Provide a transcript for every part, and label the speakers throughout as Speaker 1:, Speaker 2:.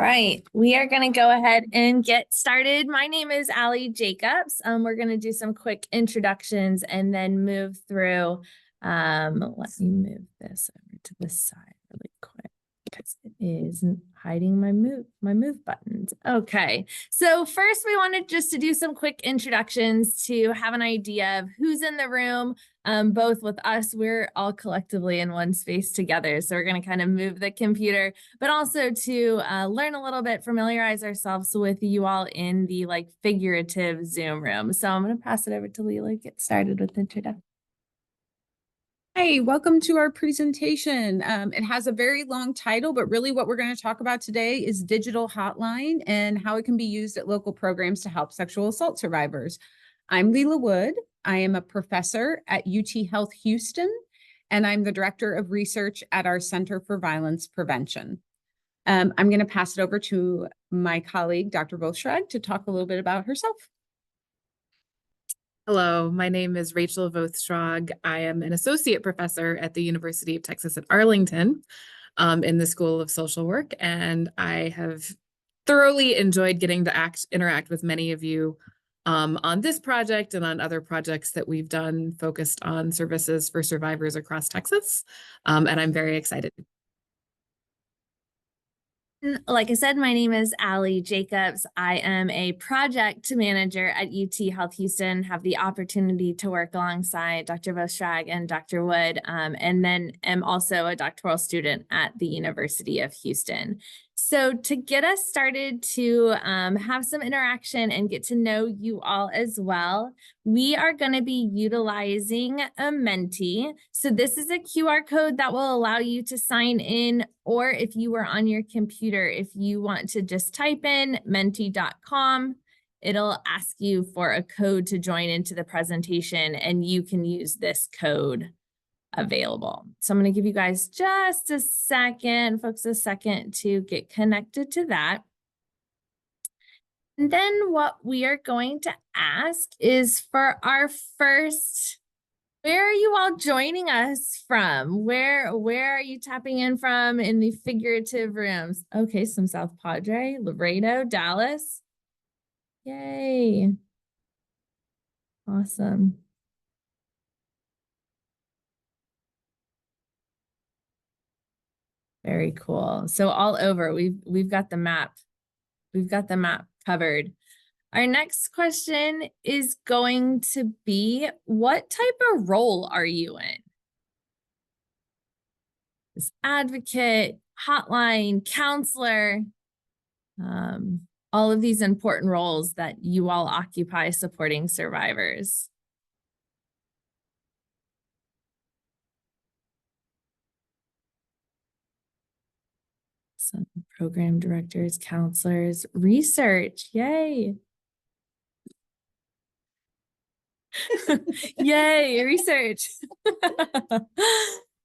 Speaker 1: right, we are going to go ahead and get started. My name is Allie Jacobs. We're going to do some quick introductions and then move through. Let me move this over to the side really quick because it is hiding my move buttons. Okay, so first we wanted just to do some quick introductions to have an idea of who's in the room. Both with us, we're all collectively in one space together. So we're going to kind of move the computer, but also to learn a little bit, familiarize ourselves with you all in the figurative Zoom room. So I'm going to pass it over to Leila to get started with the introduction.
Speaker 2: Hi, welcome to our presentation. It has a very long title, but really what we're going to talk about today is digital hotline and how it can be used at local programs to help sexual assault survivors. I'm Leila Wood. I am a professor at UT Health Houston, and I'm the director of research at our Center for Violence Prevention. I'm going to pass it over to my colleague, Dr. Vostrag, to talk a little bit about herself.
Speaker 3: Hello, my name is Rachel Vostrag. I am an associate professor at the University of Texas at Arlington in the School of Social Work, and I have thoroughly enjoyed getting to interact with many of you on this project and on other projects that we've done focused on services for survivors across Texas, and I'm very excited.
Speaker 1: Like I said, my name is Allie Jacobs. I am a project manager at UT Health Houston, have the opportunity to work alongside Dr. Vostrag and Dr. Wood, and then am also a doctoral student at the University of Houston. So to get us started to have some interaction and get to know you all as well, we are going to be utilizing a Menti. So this is a QR code that will allow you to sign in, or if you were on your computer, if you want to just type in menti.com, it'll ask you for a code to join into the presentation, and you can use this code available. So I'm going to give you guys just a second, folks, a second to get connected to that. And then what we are going to ask is for our first, where are you all joining us from? Where are you tapping in from in the figurative rooms? Okay, some South Padre, Laredo, Dallas. Yay. Awesome. Very cool. So all over, we've got the map. We've got the map covered. Our next question is going to be, what type of role are you in? This advocate, hotline, counselor, all of these important roles that you all occupy supporting survivors. Some program directors, counselors, research, yay. Yay, research.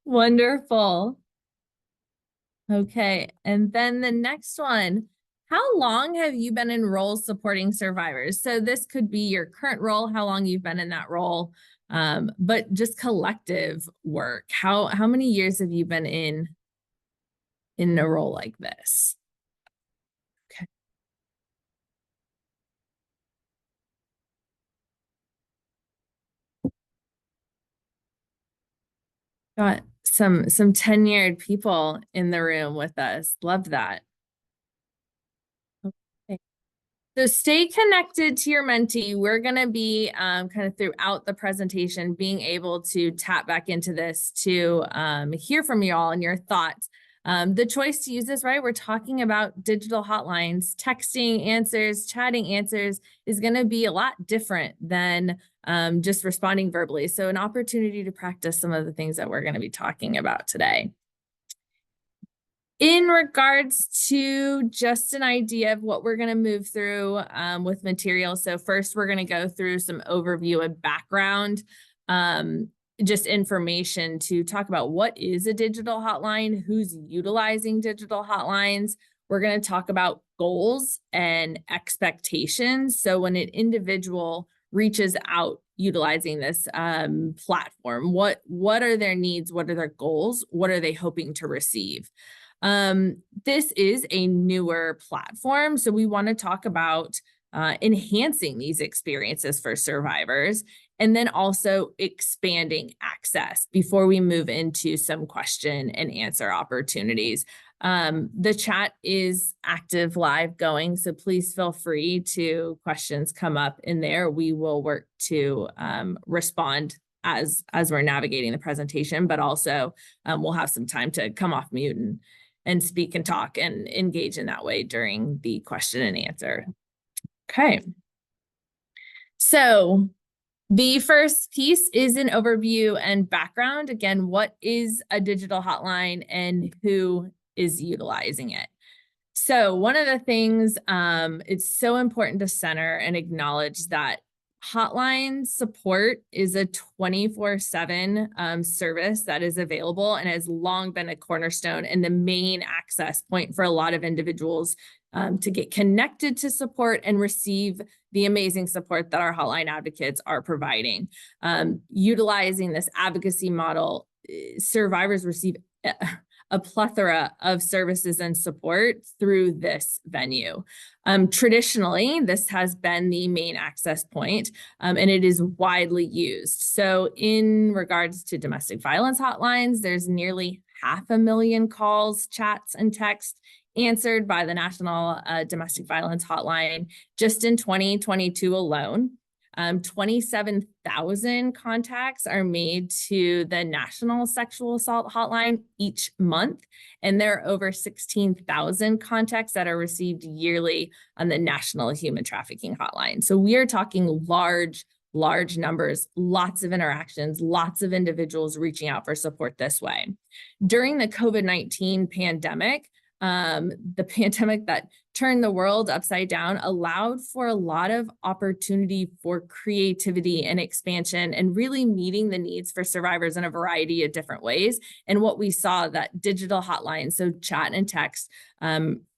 Speaker 1: Wonderful. Okay, and then the next one, how long have you been in roles supporting survivors? So this could be your current role, how long you've been in that role, but just collective work. How many years have you been in a role like this? Okay. Got some tenured people in the room with us. Love that. Okay. So stay connected to your Menti. We're going to be kind of throughout the presentation being able to tap back into this to hear from you all and your thoughts. The choice to use this, right? We're talking about digital hotlines, texting answers, chatting answers is going to be a lot different than just responding verbally. So an opportunity to practice some of the things that we're going to be talking about today. In regards to just an idea of what we're going to move through with material. So first, we're going to go through some overview and background, just information to talk about what is a digital hotline, who's utilizing digital hotlines. We're going to talk about goals and expectations. So when an individual reaches out utilizing this platform, what are their needs? What are their goals? What are they hoping to receive? This is a newer platform, so we want to talk about enhancing these experiences for survivors, and then also expanding access before we move into some question and answer opportunities. The chat is active, live, going, so please feel free to questions come up in there. We will work to respond as we're navigating the presentation, but also we'll have some time to come off mute and speak and talk and engage in that way during the question and answer. Okay. So the first piece is an overview and background. Again, what is a digital hotline and who is utilizing it? So one of the things, it's so important to center and acknowledge that hotline support is a 24/7 service that is available and has long been a cornerstone and the main access point for a lot of individuals to get connected to support and receive the amazing support that our hotline advocates are providing. Utilizing this advocacy model, survivors receive a plethora of services and support through this venue. Traditionally, this has been the main access point, and it is widely used. So in regards to domestic violence hotlines, there's nearly 500,000 calls, chats, and texts answered by the National Domestic Violence Hotline just in 2022 alone. 27,000 contacts are made to the National Sexual Assault Hotline each month, and there are over 16,000 contacts that are received yearly on the National Human Trafficking Hotline. So we are talking large numbers, lots of interactions, lots of individuals reaching out for support this way. During the COVID-19 pandemic, the pandemic that turned the world upside down allowed for a lot of opportunity for creativity and expansion and really meeting the needs for survivors in a variety of different ways. And what we saw that digital hotlines, so chat and text,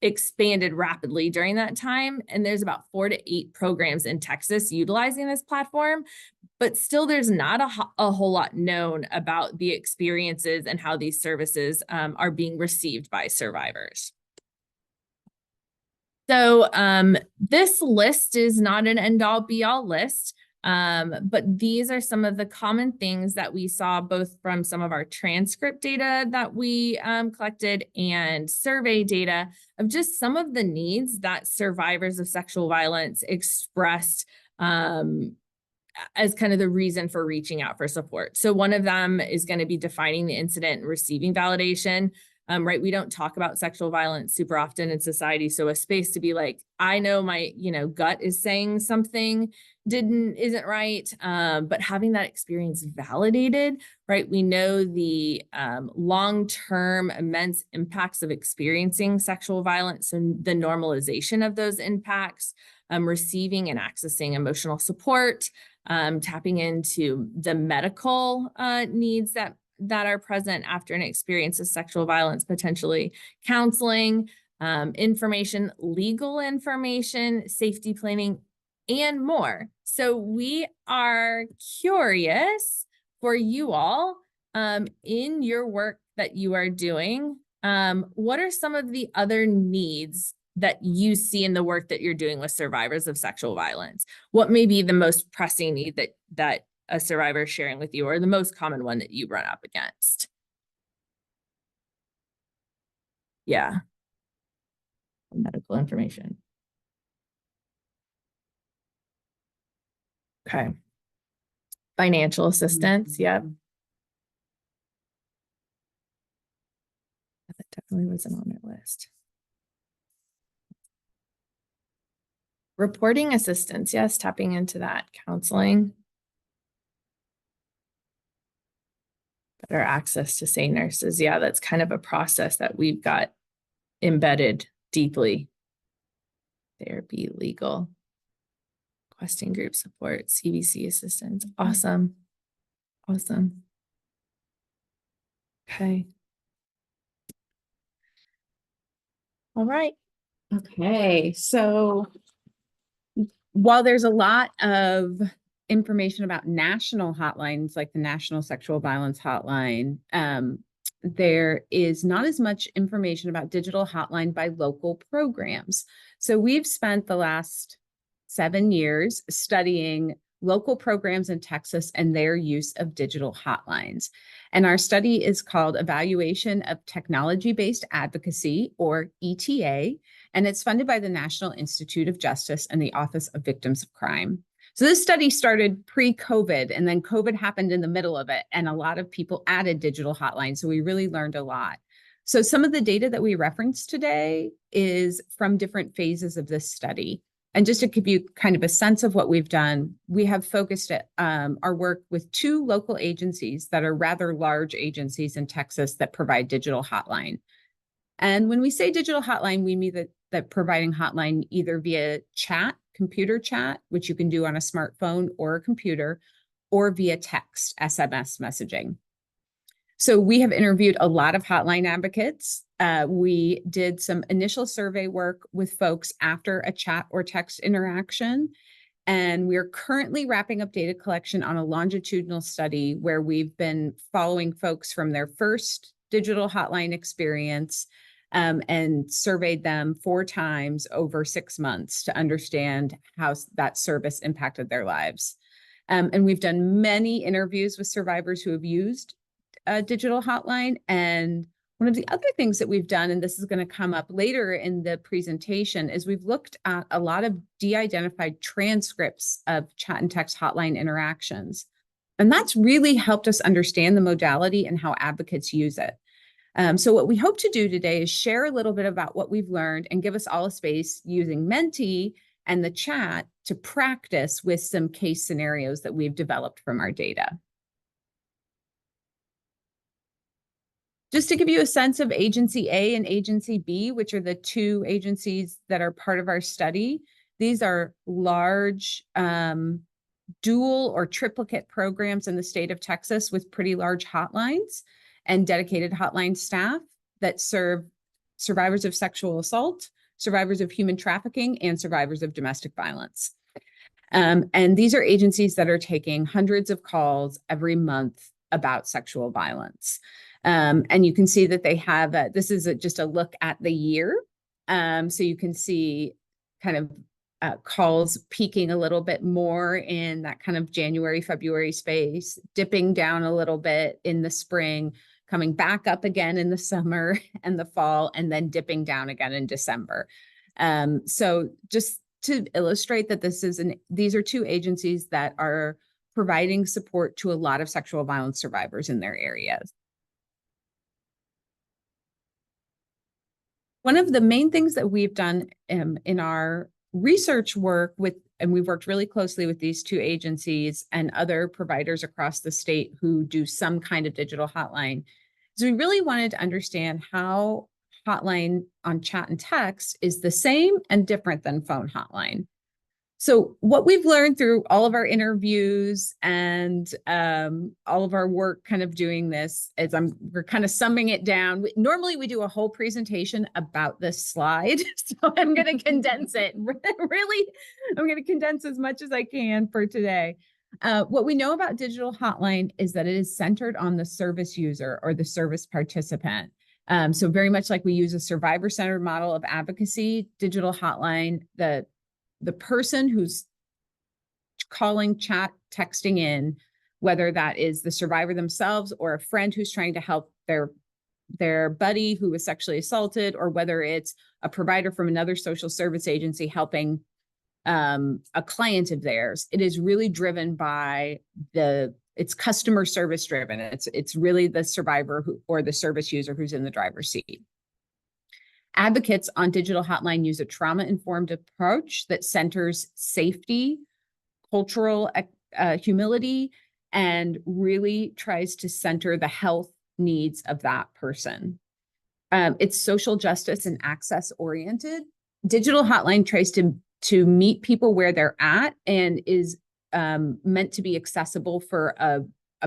Speaker 1: expanded rapidly during that time. And there's about 4 to 8 programs in Texas utilizing this platform. But still, there's not a whole lot known about the experiences and how these services are being received by survivors. So this list is not an end-all be-all list, but these are some of the common things that we saw both from some of our transcript data that we collected and survey data of just some of the needs that survivors of sexual violence expressed as kind of the reason for reaching out for support. So one of them is going to be defining the incident and receiving validation. Right? We don't talk about sexual violence super often in society. So a space to be like, I know my, gut is saying something isn't right. But having that experience validated, right? We know the long-term immense impacts of experiencing sexual violence and the normalization of those impacts, receiving and accessing emotional support, tapping into the medical needs that are present after an experience of sexual violence, potentially counseling, information, legal information, safety planning, and more. So we are curious for you all in your work that you are doing. What are some of the other needs that you see in the work that you're doing with survivors of sexual violence? What may be the most pressing need that a survivor is sharing with you, or the most common one that you run up against? Yeah. Medical information. Okay. Financial assistance. Yep. That definitely wasn't on their list. Reporting assistance. Yes, tapping into that. Counseling. Better access to SANE nurses. Yeah, that's kind of a process that we've got embedded deeply. Therapy, legal, questing group support, CBC assistance. Awesome. Awesome. Okay. All right.
Speaker 2: Okay, so while there's a lot of information about national hotlines like the National Sexual Violence Hotline, there is not as much information about digital hotline by local programs. So we've spent the last 7 years studying local programs in Texas and their use of digital hotlines. And our study is called Evaluation of Technology-Based Advocacy, or ETA, and it's funded by the National Institute of Justice and the Office of Victims of Crime. So this study started pre-COVID, and then COVID happened in the middle of it, and a lot of people added digital hotlines, so we really learned a lot. So some of the data that we referenced today is from different phases of this study. And just to give you kind of a sense of what we've done, we have focused our work with 2 local agencies that are rather large agencies in Texas that provide digital hotline. And when we say digital hotline, we mean that providing hotline either via chat, computer chat, which you can do on a smartphone or a computer, or via text, SMS messaging. So we have interviewed a lot of hotline advocates. We did some initial survey work with folks after a chat or text interaction. And we're currently wrapping up data collection on a longitudinal study where we've been following folks from their first digital hotline experience and surveyed them 4 times over 6 months to understand how that service impacted their lives. And we've done many interviews with survivors who have used a digital hotline. And one of the other things that we've done, and this is going to come up later in the presentation, is we've looked at a lot of de-identified transcripts of chat and text hotline interactions. And that's really helped us understand the modality and how advocates use it. So what we hope to do today is share a little bit about what we've learned and give us all a space using Menti and the chat to practice with some case scenarios that we've developed from our data. Just to give you a sense of Agency A and Agency B, which are the 2 agencies that are part of our study, these are large dual or triplicate programs in the state of Texas with pretty large hotlines and dedicated hotline staff that serve survivors of sexual assault, survivors of human trafficking, and survivors of domestic violence. And these are agencies that are taking hundreds of calls every month about sexual violence. And you can see that they have, this is just a look at the year. So you can see kind of calls peaking a little bit more in that kind of January, February space, dipping down a little bit in the spring, coming back up again in the summer and the fall, and then dipping down again in December. So just to illustrate that these are 2 agencies that are providing support to a lot of sexual violence survivors in their areas. One of the main things that we've done in our research work and we've worked really closely with these 2 agencies and other providers across the state who do some kind of digital hotline, is we really wanted to understand how hotline on chat and text is the same and different than phone hotline. So what we've learned through all of our interviews and all of our work kind of doing this is we're kind of summing it down. Normally we do a whole presentation about this slide. So I'm going to condense it. Really, I'm going to condense as much as I can for today. What we know about digital hotline is that it is centered on the service user or the service participant. So very much like we use a survivor-centered model of advocacy, digital hotline, the person who's calling, chat, texting in, whether that is the survivor themselves or a friend who's trying to help their buddy who was sexually assaulted, or whether it's a provider from another social service agency helping a client of theirs, it is really driven by it's customer service driven. It's really the survivor or the service user who's in the driver's seat. Advocates on digital hotline use a trauma-informed approach that centers safety, cultural humility, and really tries to center the health needs of that person. It's social justice and access oriented. Digital hotline tries to meet people where they're at and is meant to be accessible for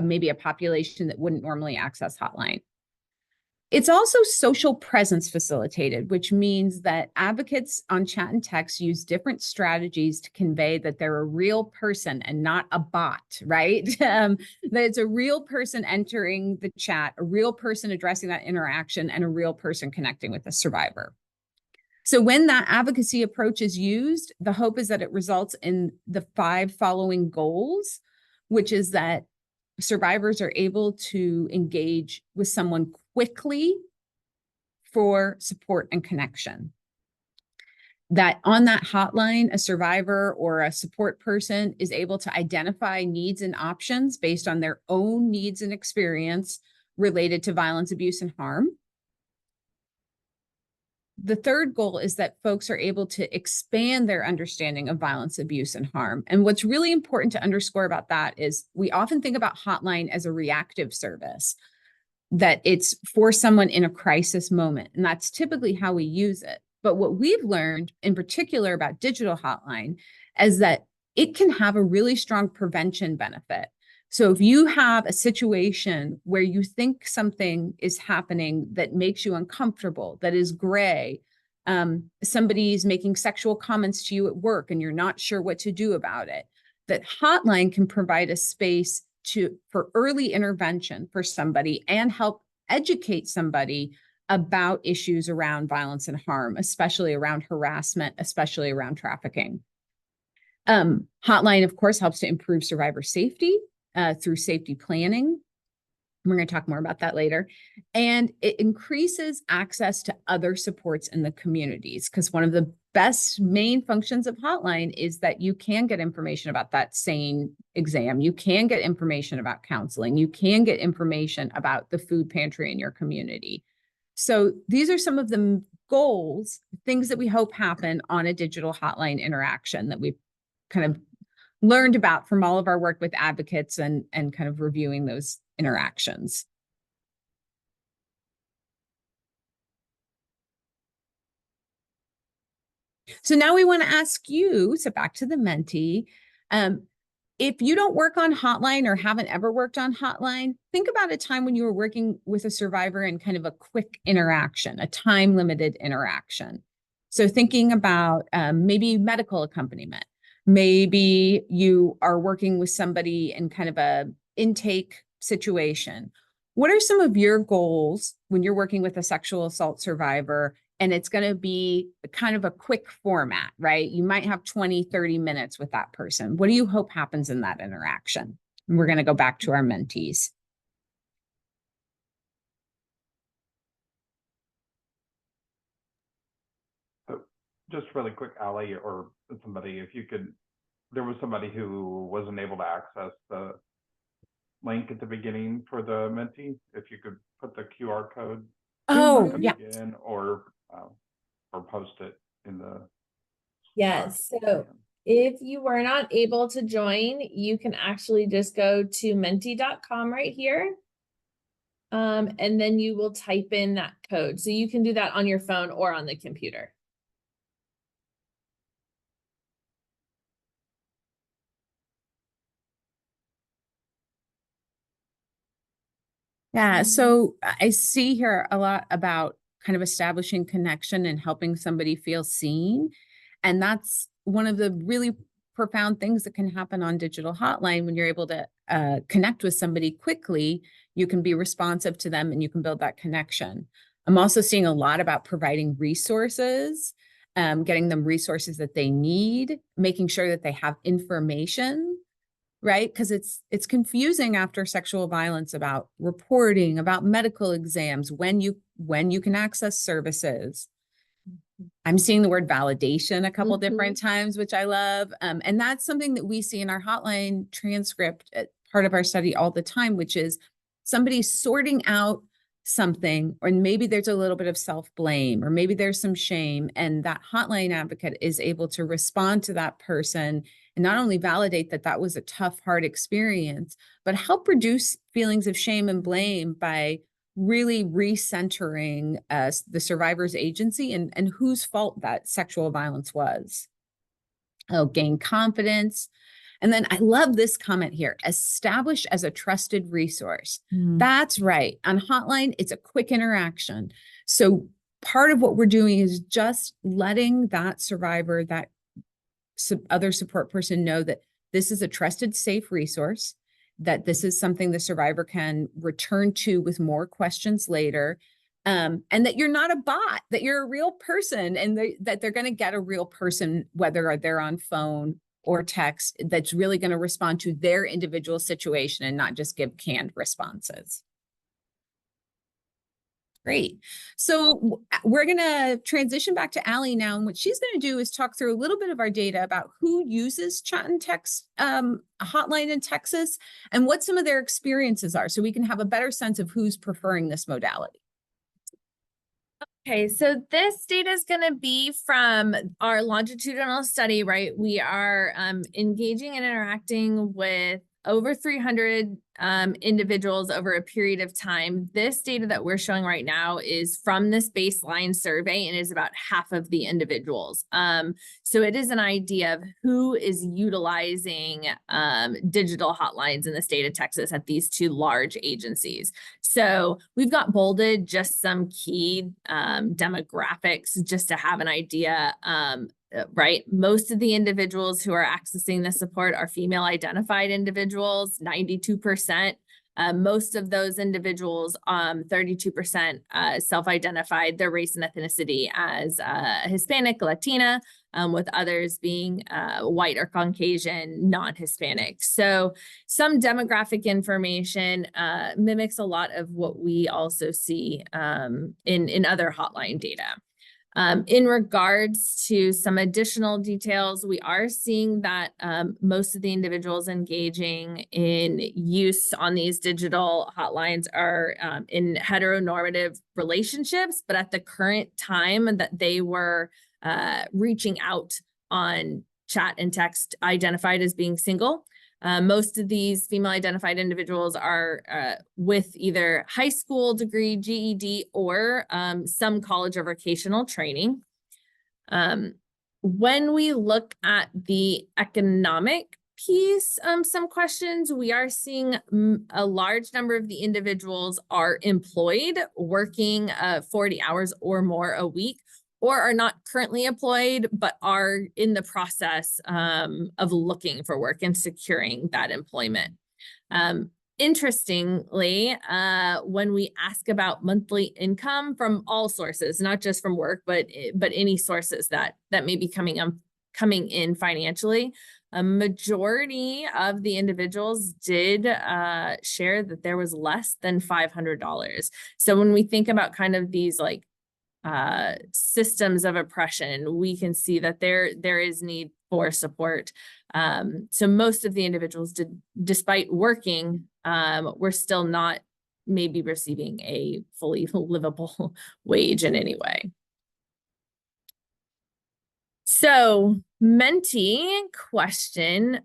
Speaker 2: maybe a population that wouldn't normally access hotline. It's also social presence facilitated, which means that advocates on chat and text use different strategies to convey that they're a real person and not a bot, right? That it's a real person entering the chat, a real person addressing that interaction, and a real person connecting with the survivor. So when that advocacy approach is used, the hope is that it results in the 5 following goals, which is that survivors are able to engage with someone quickly for support and connection. That on that hotline, a survivor or a support person is able to identify needs and options based on their own needs and experience related to violence, abuse, and harm. The third goal is that folks are able to expand their understanding of violence, abuse, and harm. And what's really important to underscore about that is we often think about Hotline as a reactive service, that it's for someone in a crisis moment. And that's typically how we use it. But what we've learned in particular about digital Hotline is that it can have a really strong prevention benefit. So if you have a situation where you think something is happening that makes you uncomfortable, that is gray, somebody's making sexual comments to you at work and you're not sure what to do about it, that Hotline can provide a space for early intervention for somebody and help educate somebody about issues around violence and harm, especially around harassment, especially around trafficking. Hotline, of course, helps to improve survivor safety through safety planning. We're going to talk more about that later. And it increases access to other supports in the communities, because one of the best main functions of Hotline is that you can get information about that SANE exam. You can get information about counseling. You can get information about the food pantry in your community. So these are some of the goals, things that we hope happen on a digital Hotline interaction that we've kind of learned about from all of our work with advocates and kind of reviewing those interactions. So now we want to ask you, so back to the Menti, if you don't work on Hotline or haven't ever worked on Hotline, think about a time when you were working with a survivor in kind of a quick interaction, a time-limited interaction. So thinking about maybe medical accompaniment. Maybe you are working with somebody in kind of a intake situation. What are some of your goals when you're working with a sexual assault survivor? And it's going to be kind of a quick format, right? You might have 20, 30 minutes with that person. What do you hope happens in that interaction? And we're going to go back to our mentees.
Speaker 4: So just really quick, Allie, or somebody, if you could, there was somebody who wasn't able to access the link at the beginning for the Menti. If you could put the QR code
Speaker 2: Yeah.
Speaker 4: in or post it in the.
Speaker 1: Yes. So if you were not able to join, you can actually just go to menti.com right here. And then you will type in that code. So you can do that on your phone or on the computer.
Speaker 2: Yeah, so I see here a lot about kind of establishing connection and helping somebody feel seen. And that's one of the really profound things that can happen on digital Hotline when you're able to connect with somebody quickly. You can be responsive to them and you can build that connection. I'm also seeing a lot about providing resources, getting them resources that they need, making sure that they have information, right? Because it's confusing after sexual violence about reporting, about medical exams, when you can access services. I'm seeing the word validation a couple different times, which I love. And that's something that we see in our Hotline transcript, part of our study all the time, which is somebody sorting out something, or maybe there's a little bit of self-blame, or maybe there's some shame, and that Hotline advocate is able to respond to that person and not only validate that that was a tough, hard experience, but help reduce feelings of shame and blame by really recentering the survivor's agency and whose fault that sexual violence was. Oh, gain confidence. And then I love this comment here, established as a trusted resource.
Speaker 1: Mm.
Speaker 2: That's right. On Hotline, it's a quick interaction. So part of what we're doing is just letting that survivor, that other support person know that this is a trusted, safe resource, that this is something the survivor can return to with more questions later, and that you're not a bot, that you're a real person, and that they're going to get a real person, whether they're on phone or text, that's really going to respond to their individual situation and not just give canned responses. Great. So we're going to transition back to Allie now. And what she's going to do is talk through a little bit of our data about who uses chat and text hotline in Texas and what some of their experiences are, so we can have a better sense of who's preferring this modality.
Speaker 1: Okay, so this data is going to be from our longitudinal study, right? We are engaging and interacting with over 300 individuals over a period of time. This data that we're showing right now is from this baseline survey and is about half of the individuals. So it is an idea of who is utilizing digital hotlines in the state of Texas at these two large agencies. So we've got bolded just some key demographics just to have an idea. Right. Most of the individuals who are accessing the support are female identified individuals, 92%. Most of those individuals, 32% self-identified their race and ethnicity as Hispanic, Latina, with others being white or Caucasian, non-Hispanic. So some demographic information mimics a lot of what we also see in other hotline data. In regards to some additional details, we are seeing that most of the individuals engaging in use on these digital hotlines are in heteronormative relationships, but at the current time that they were reaching out on chat and text identified as being single. Most of these female identified individuals are with either high school degree, GED, or some college or vocational training. When we look at the economic piece, some questions, we are seeing a large number of the individuals are employed, working 40 hours or more a week, or are not currently employed, but are in the process of looking for work and securing that employment. Interestingly, when we ask about monthly income from all sources, not just from work, but any sources that may be coming in financially, a majority of the individuals did share that there was less than $500. So when we think about kind of these like systems of oppression, we can see that there is need for support. So most of the individuals despite working, were still not maybe receiving a fully livable wage in any way. So mentee question,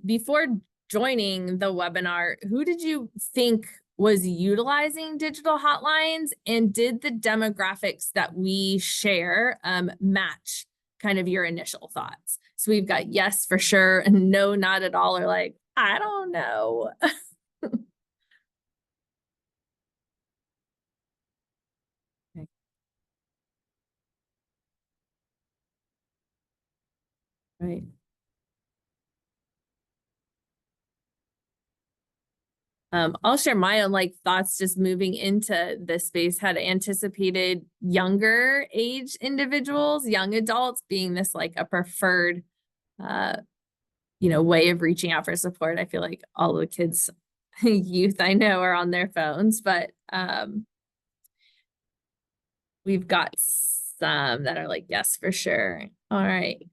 Speaker 1: before joining the webinar, who did you think was utilizing digital hotlines, and did the demographics that we share match kind of your initial thoughts? So we've got yes for sure and no, not at all, or like, I don't know. Okay. Right. I'll share my own like thoughts just moving into this space. Had anticipated younger age individuals, young adults being this like a preferred, way of reaching out for support. I feel like all the kids, youth I know are on their phones, but we've got some that are like, yes, for sure. All right.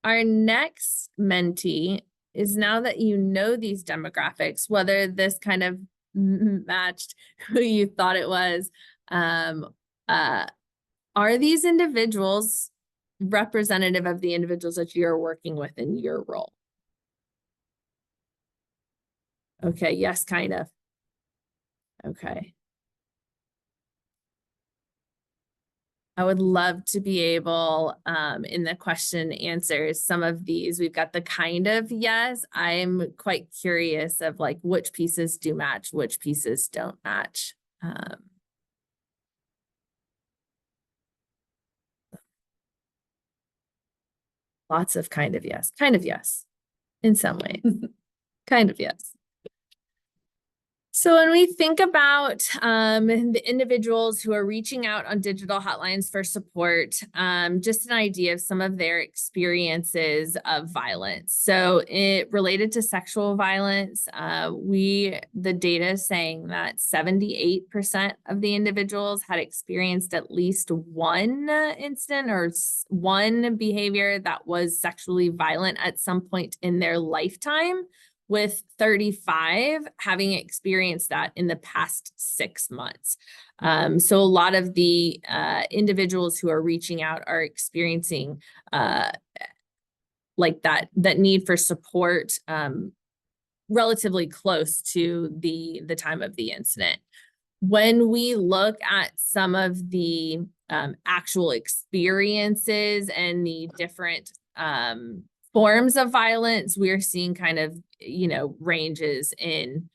Speaker 1: Our next mentee is, now that you know these demographics, whether this kind of matched who you thought it was, are these individuals representative of the individuals that you're working with in your role? Okay, yes, kind of. Okay. I would love to be able, in the question answers, some of these, we've got the kind of yes. I'm quite curious of like which pieces do match, which pieces don't match. Lots of kind of yes, in some ways, kind of yes. So when we think about the individuals who are reaching out on digital hotlines for support, just an idea of some of their experiences of violence. So it related to sexual violence, the data is saying that 78% of the individuals had experienced at least one incident or one behavior that was sexually violent at some point in their lifetime, with 35 having experienced that in the past 6 months. So a lot of the individuals who are reaching out are experiencing like that need for support relatively close to the time of the incident. When we look at some of the actual experiences and the different forms of violence, we're seeing kind of, ranges in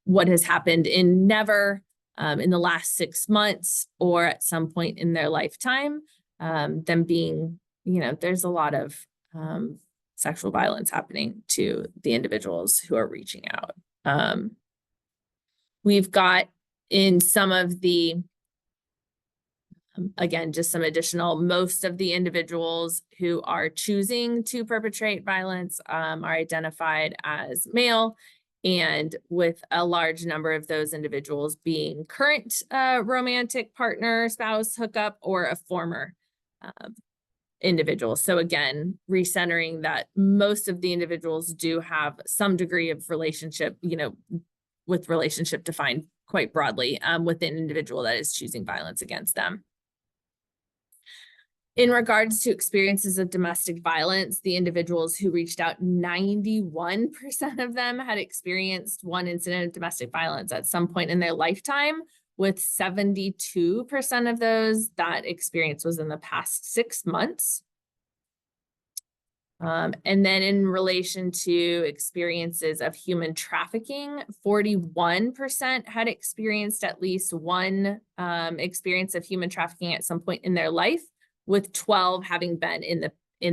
Speaker 1: what has happened in never in the last 6 months or at some point in their lifetime, them being, there's a lot of sexual violence happening to the individuals who are reaching out. We've got in some of the, again, just some additional, most of the individuals who are choosing to perpetrate violence are identified as male, and with a large number of those individuals being current romantic partner, spouse, hookup, or a former individual. So again, recentering that most of the individuals do have some degree of relationship, with relationship defined quite broadly with an individual that is choosing violence against them. In regards to experiences of domestic violence, the individuals who reached out, 91% of them had experienced one incident of domestic violence at some point in their lifetime, with 72% of those that experience was in the past 6 months. And then in relation to experiences of human trafficking, 41% had experienced at least one experience of human trafficking at some point in their life, with 12 having been in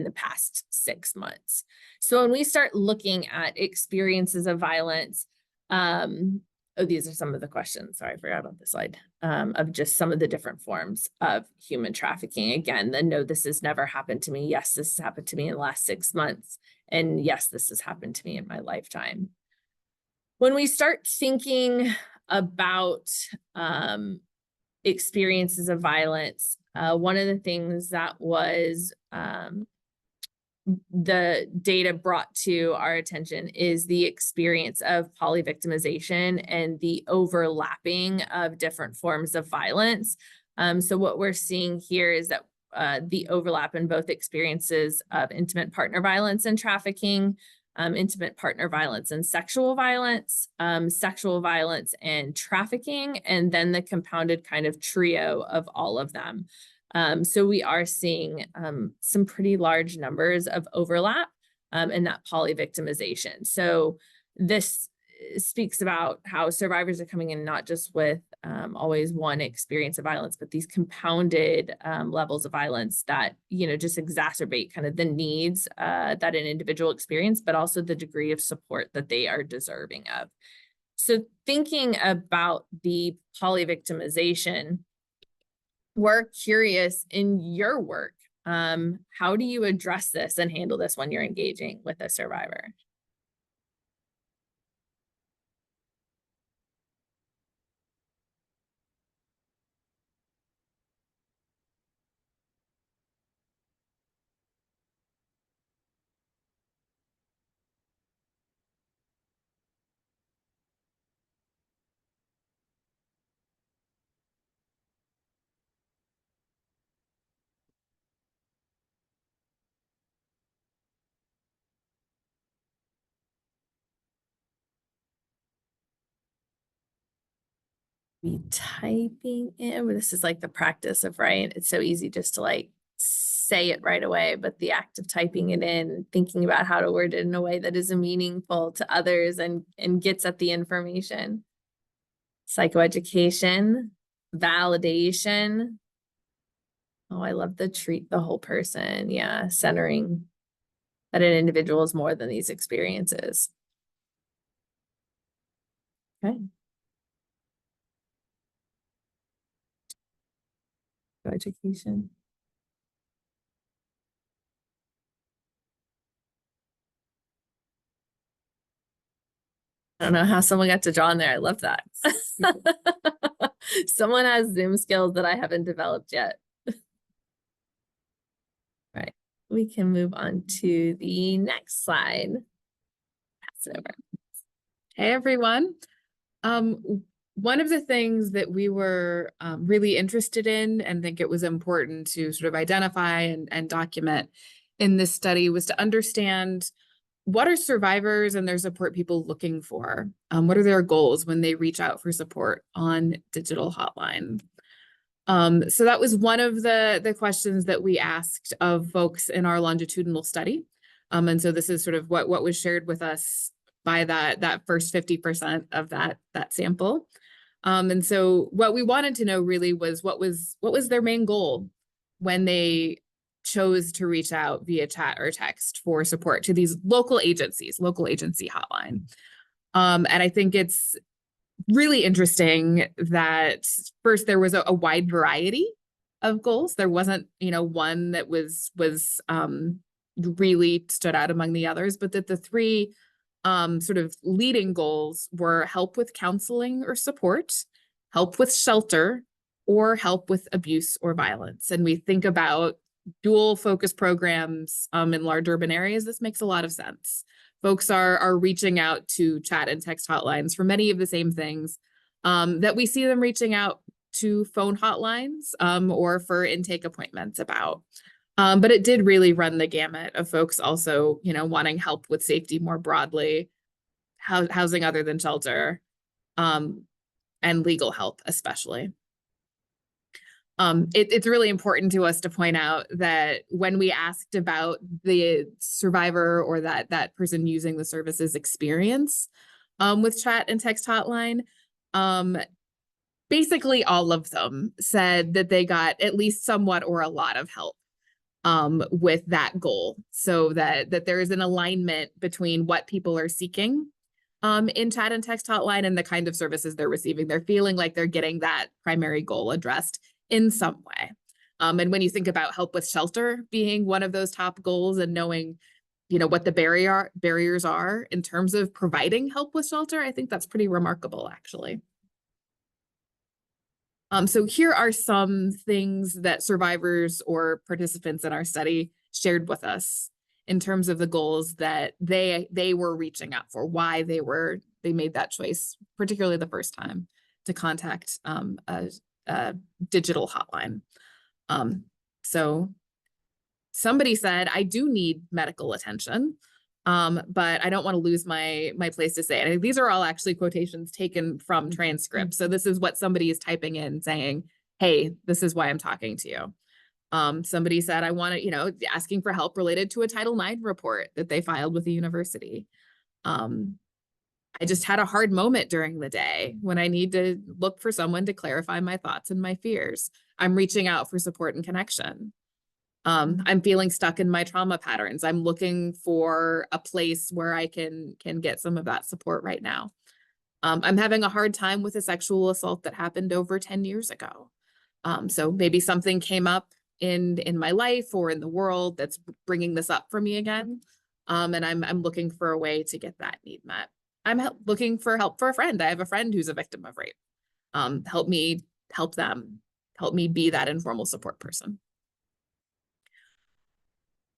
Speaker 1: the past 6 months. So when we start looking at experiences of violence, these are some of the questions. Sorry, I forgot about the slide of just some of the different forms of human trafficking. Again, no, this has never happened to me. Yes, this has happened to me in the last 6 months. And yes, this has happened to me in my lifetime. When we start thinking about experiences of violence, one of the things that was the data brought to our attention is the experience of polyvictimization and the overlapping of different forms of violence. So what we're seeing here is that the overlap in both experiences of intimate partner violence and trafficking, intimate partner violence and sexual violence and trafficking, and then the compounded kind of trio of all of them. So we are seeing some pretty large numbers of overlap in that polyvictimization. So this speaks about how survivors are coming in not just with always one experience of violence, but these compounded levels of violence that, just exacerbate kind of the needs that an individual experience, but also the degree of support that they are deserving of. So thinking about the polyvictimization, we're curious in your work, how do you address this and handle this when you're engaging with a survivor? be typing in, this is like the practice of, right? It's so easy just to like say it right away, but the act of typing it in, thinking about how to word it in a way that is meaningful to others and gets at the information. Psychoeducation, validation. Oh, I love the treat the whole person. Yeah, centering that an individual is more than these experiences. Okay. Education. I don't know how someone got to draw in there. I love that. Someone has Zoom skills that I haven't developed yet. Right. We can move on to the next slide. Pass it over.
Speaker 3: Hey, everyone. One of the things that we were really interested in and think it was important to sort of identify and document in this study was to understand what are survivors and their support people looking for? What are their goals when they reach out for support on Digital Hotline? So that was one of the questions that we asked of folks in our longitudinal study. And so this is sort of what was shared with us by that first 50% of that sample. And so what we wanted to know really was what was their main goal when they chose to reach out via chat or text for support to these local agency hotline. And I think it's really interesting that first there was a wide variety of goals. There wasn't, one that was really stood out among the others, but that the three sort of leading goals were help with counseling or support, help with shelter, or help with abuse or violence. And we think about dual focus programs in large urban areas. This makes a lot of sense. Folks are reaching out to chat and text hotlines for many of the same things that we see them reaching out to phone hotlines or for intake appointments about. But it did really run the gamut of folks also, wanting help with safety more broadly, housing other than shelter, and legal help especially. It's really important to us to point out that when we asked about the survivor or that person using the services experience with chat and text hotline, basically all of them said that they got at least somewhat or a lot of help with that goal, so that there is an alignment between what people are seeking in chat and text hotline and the kind of services they're receiving. They're feeling like they're getting that primary goal addressed in some way. And when you think about help with shelter being one of those top goals and knowing, what the barriers are in terms of providing help with shelter, I think that's pretty remarkable, actually. So here are some things that survivors or participants in our study shared with us in terms of the goals that they were reaching out for, why they made that choice, particularly the first time to contact a digital hotline. So somebody said, I do need medical attention, but I don't want to lose my place to say it. These are all actually quotations taken from transcripts. So this is what somebody is typing in saying, hey, this is why I'm talking to you. Somebody said, I want to, asking for help related to a Title IX report that they filed with the university. I just had a hard moment during the day when I need to look for someone to clarify my thoughts and my fears. I'm reaching out for support and connection. I'm feeling stuck in my trauma patterns. I'm looking for a place where I can get some of that support right now. I'm having a hard time with a sexual assault that happened over 10 years ago. So maybe something came up in my life or in the world that's bringing this up for me again. And I'm looking for a way to get that need met. I'm looking for help for a friend. I have a friend who's a victim of rape. Help me help them. Help me be that informal support person.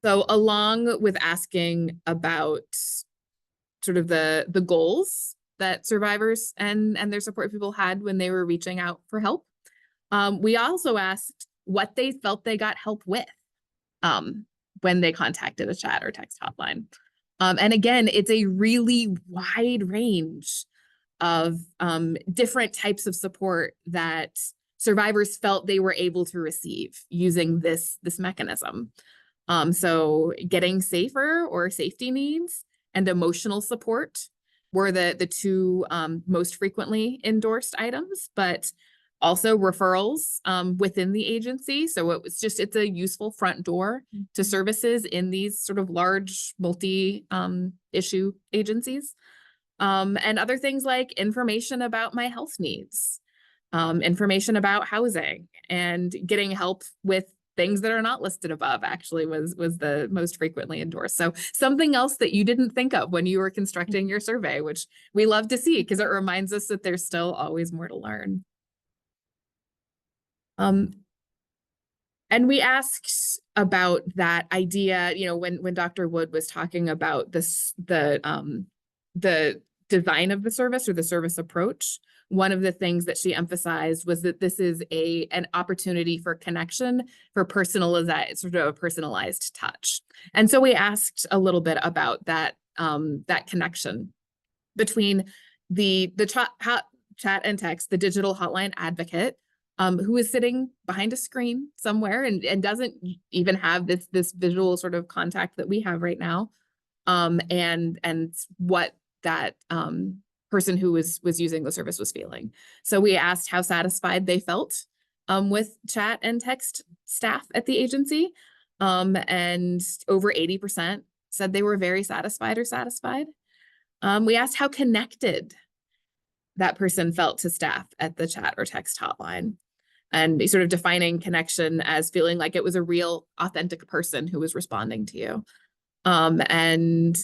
Speaker 3: So along with asking about sort of the goals that survivors and their support people had when they were reaching out for help, we also asked what they felt they got help with when they contacted a chat or text hotline. And again, it's a really wide range. of different types of support that survivors felt they were able to receive using this mechanism. So getting safer or safety needs and emotional support were the two most frequently endorsed items, but also referrals within the agency. So it's a useful front door to services in these sort of large multi-issue agencies. And other things like information about my health needs, information about housing, and getting help with things that are not listed above actually was the most frequently endorsed. So something else that you didn't think of when you were constructing your survey, which we love to see because it reminds us that there's still always more to learn. And we asked about that idea, when Dr. Wood was talking about this, the design of the service or the service approach, one of the things that she emphasized was that this is an opportunity for connection, for personalized, sort of a personalized touch. And so we asked a little bit about that, that connection between the chat and text, the digital hotline advocate, who is sitting behind a screen somewhere and doesn't even have this visual sort of contact that we have right now, and what that person who was using the service was feeling. So we asked how satisfied they felt with chat and text staff at the agency, and over 80% said they were very satisfied or satisfied. We asked how connected that person felt to staff at the chat or text hotline, and sort of defining connection as feeling like it was a real, authentic person who was responding to you. And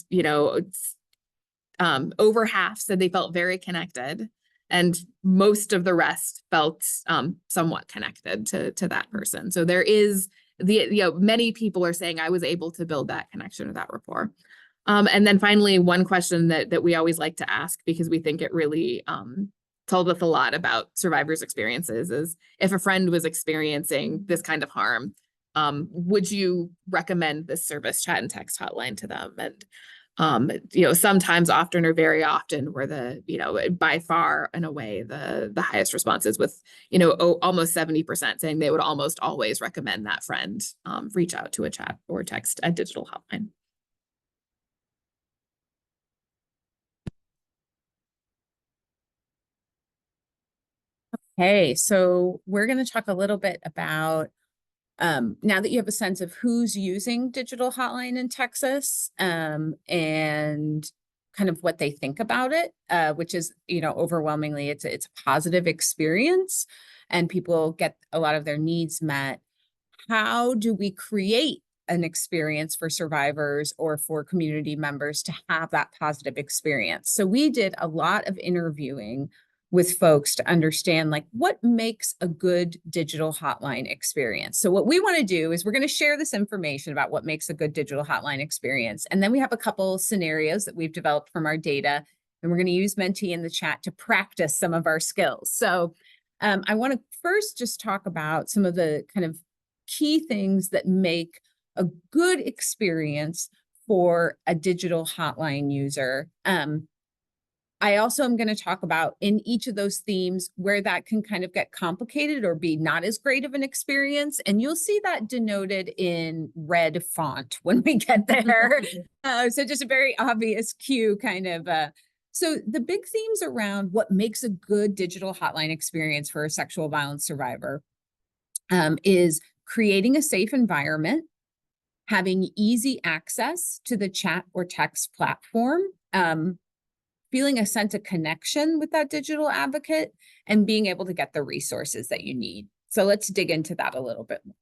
Speaker 3: over half said they felt very connected, and most of the rest felt somewhat connected to that person. So there is many people are saying I was able to build that connection or that rapport. And then finally, one question that we always like to ask, because we think it really told us a lot about survivors' experiences, is if a friend was experiencing this kind of harm, would you recommend this service, chat and text hotline, to them? And sometimes, often, or very often were by far and away the highest responses, with almost 70% saying they would almost always recommend that friend reach out to a chat or text a digital hotline.
Speaker 2: Okay, so we're going to talk a little bit about, now that you have a sense of who's using digital hotline in Texas, and kind of what they think about it, which is, overwhelmingly, it's a positive experience and people get a lot of their needs met. How do we create an experience for survivors or for community members to have that positive experience? So we did a lot of interviewing with folks to understand, like, what makes a good digital hotline experience. So what we want to do is we're going to share this information about what makes a good digital hotline experience. And then we have a couple scenarios that we've developed from our data, and we're going to use Menti in the chat to practice some of our skills. So I want to first just talk about some of the kind of key things that make a good experience for a digital hotline user. I also am going to talk about, in each of those themes, where that can kind of get complicated or be not as great of an experience. And you'll see that denoted in red font when we get there. So just a very obvious cue kind of. So the big themes around what makes a good digital hotline experience for a sexual violence survivor is creating a safe environment, having easy access to the chat or text platform, feeling a sense of connection with that digital advocate, and being able to get the resources that you need. So let's dig into that a little bit more.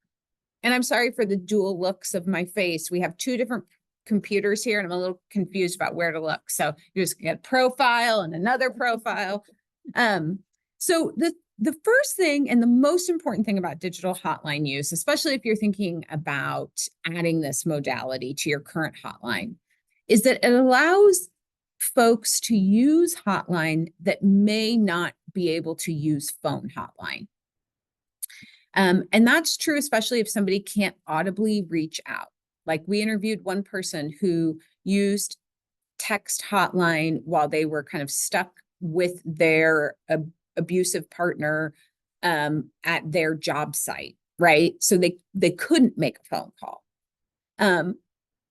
Speaker 2: And I'm sorry for the dual looks of my face. We have two different computers here, and I'm a little confused about where to look. So you just get a profile and another profile. So the first thing and the most important thing about digital hotline use, especially if you're thinking about adding this modality to your current hotline, is that it allows folks to use hotline that may not be able to use phone hotline. And that's true, especially if somebody can't audibly reach out. Like, we interviewed one person who used text hotline while they were kind of stuck with their abusive partner at their job site, right? So they couldn't make a phone call.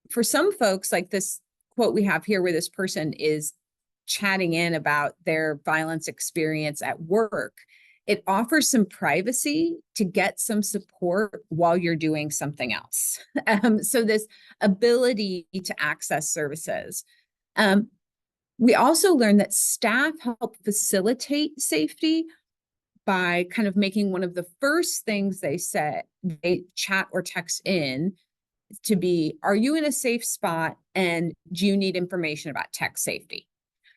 Speaker 2: For some folks, like this quote we have here, where this person is chatting in about their violence experience at work, it offers some privacy to get some support while you're doing something else. So this ability to access services. We also learned that staff help facilitate safety by kind of making one of the first things they chat or text in to be, are you in a safe spot and do you need information about tech safety?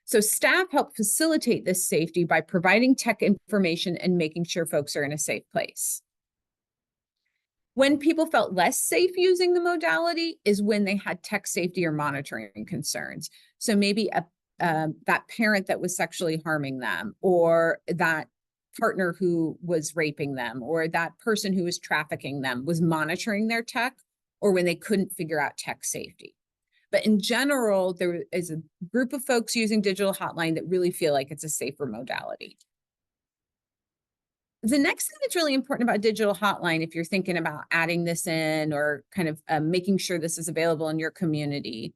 Speaker 2: So staff help facilitate this safety by providing tech information and making sure folks are in a safe place. When people felt less safe using the modality is when they had tech safety or monitoring concerns. So maybe that parent that was sexually harming them, or that partner who was raping them, or that person who was trafficking them was monitoring their tech, or when they couldn't figure out tech safety. But in general, there is a group of folks using digital hotline that really feel like it's a safer modality. The next thing that's really important about digital hotline, if you're thinking about adding this in or kind of making sure this is available in your community,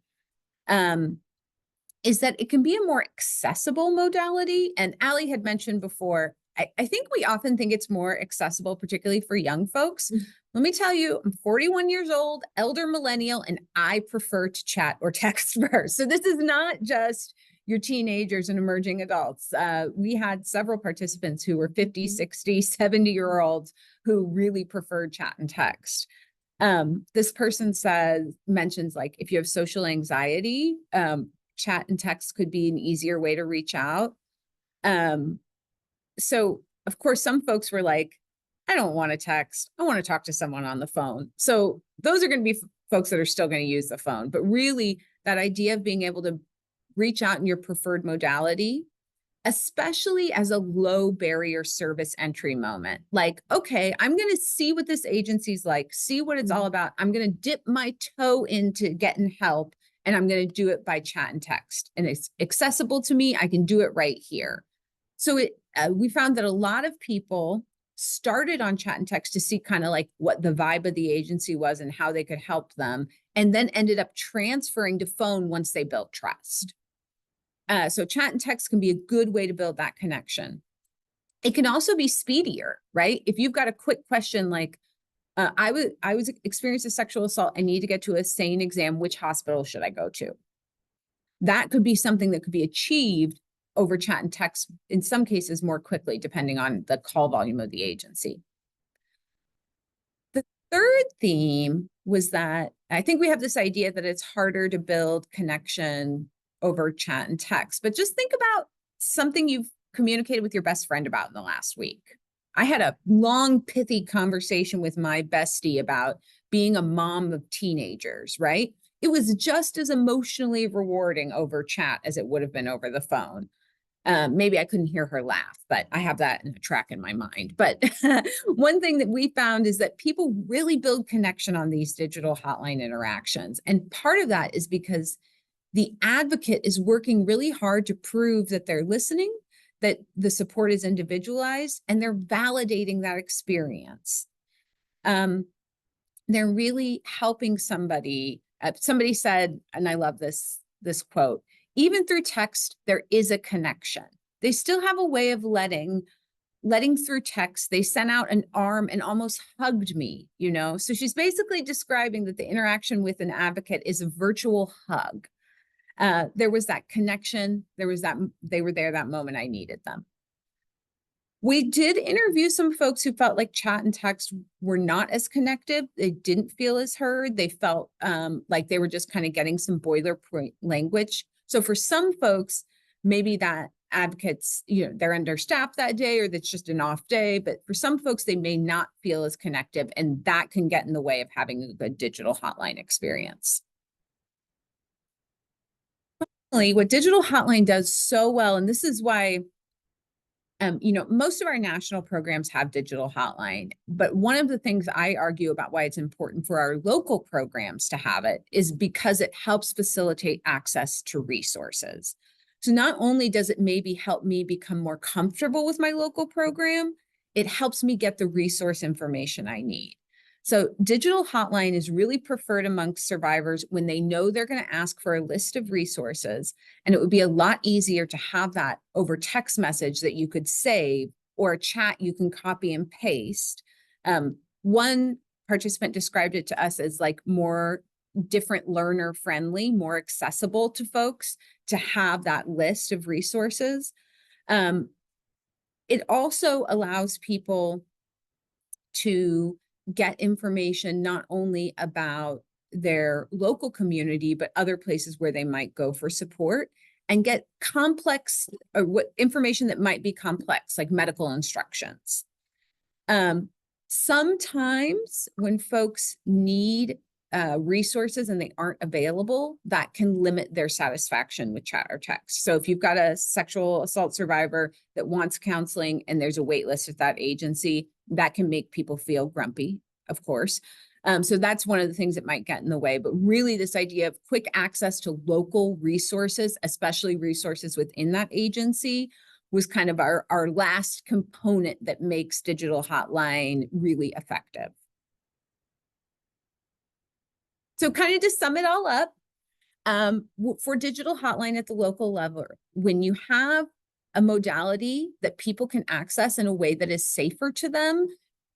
Speaker 2: is that it can be a more accessible modality. And Allie had mentioned before, I think we often think it's more accessible, particularly for young folks. Let me tell you, I'm 41 years old, elder millennial, and I prefer to chat or text first. So this is not just your teenagers and emerging adults. We had several participants who were 50, 60, 70-year-olds who really preferred chat and text. This person mentions like, if you have social anxiety, chat and text could be an easier way to reach out. So of course, some folks were like, I don't want to text. I want to talk to someone on the phone. So those are going to be folks that are still going to use the phone. But really, that idea of being able to reach out in your preferred modality, especially as a low barrier service entry moment. Like, okay, I'm going to see what this agency's like, see what it's all about. I'm going to dip my toe into getting help, and I'm going to do it by chat and text. And it's accessible to me. I can do it right here. So we found that a lot of people started on chat and text to see kind of like what the vibe of the agency was and how they could help them, and then ended up transferring to phone once they built trust. So chat and text can be a good way to build that connection. It can also be speedier, right? If you've got a quick question like, I was experienced a sexual assault, I need to get to a SANE exam, which hospital should I go to? That could be something that could be achieved over chat and text, in some cases more quickly, depending on the call volume of the agency. The third theme was that I think we have this idea that it's harder to build connection over chat and text, but just think about something you've communicated with your best friend about in the last week. I had a long, pithy conversation with my bestie about being a mom of teenagers, right? It was just as emotionally rewarding over chat as it would have been over the phone. Maybe I couldn't hear her laugh, but I have that in a track in my mind. But one thing that we found is that people really build connection on these digital hotline interactions. And part of that is because the advocate is working really hard to prove that they're listening, that the support is individualized, and they're validating that experience. They're really helping somebody. Somebody said, and I love this quote, even through text, there is a connection. They still have a way of letting through text. They sent out an arm and almost hugged me, you know? So she's basically describing that the interaction with an advocate is a virtual hug. There was that connection. There was that, they were there that moment I needed them. We did interview some folks who felt like chat and text were not as connective. They didn't feel as heard. They felt like they were just kind of getting some boilerplate language. So for some folks, maybe that advocates, they're understaffed that day, or that's just an off day. But for some folks, they may not feel as connective, and that can get in the way of having a good digital hotline experience. Finally, what digital hotline does so well, and this is why most of our national programs have digital hotline, but one of the things I argue about why it's important for our local programs to have it is because it helps facilitate access to resources. So not only does it maybe help me become more comfortable with my local program, it helps me get the resource information I need. So digital hotline is really preferred amongst survivors when they know they're going to ask for a list of resources, and it would be a lot easier to have that over text message that you could save, or a chat you can copy and paste. One participant described it to us as like more different learner friendly, more accessible to folks to have that list of resources. It also allows people to get information not only about their local community, but other places where they might go for support, and get complex or what information that might be complex, like medical instructions. Sometimes when folks need resources and they aren't available, that can limit their satisfaction with chat or text. So if you've got a sexual assault survivor that wants counseling and there's a wait list at that agency, that can make people feel grumpy, of course. So that's one of the things that might get in the way. But really, this idea of quick access to local resources, especially resources within that agency, was kind of our last component that makes digital hotline really effective. So kind of to sum it all up, for digital hotline at the local level, when you have a modality that people can access in a way that is safer to them,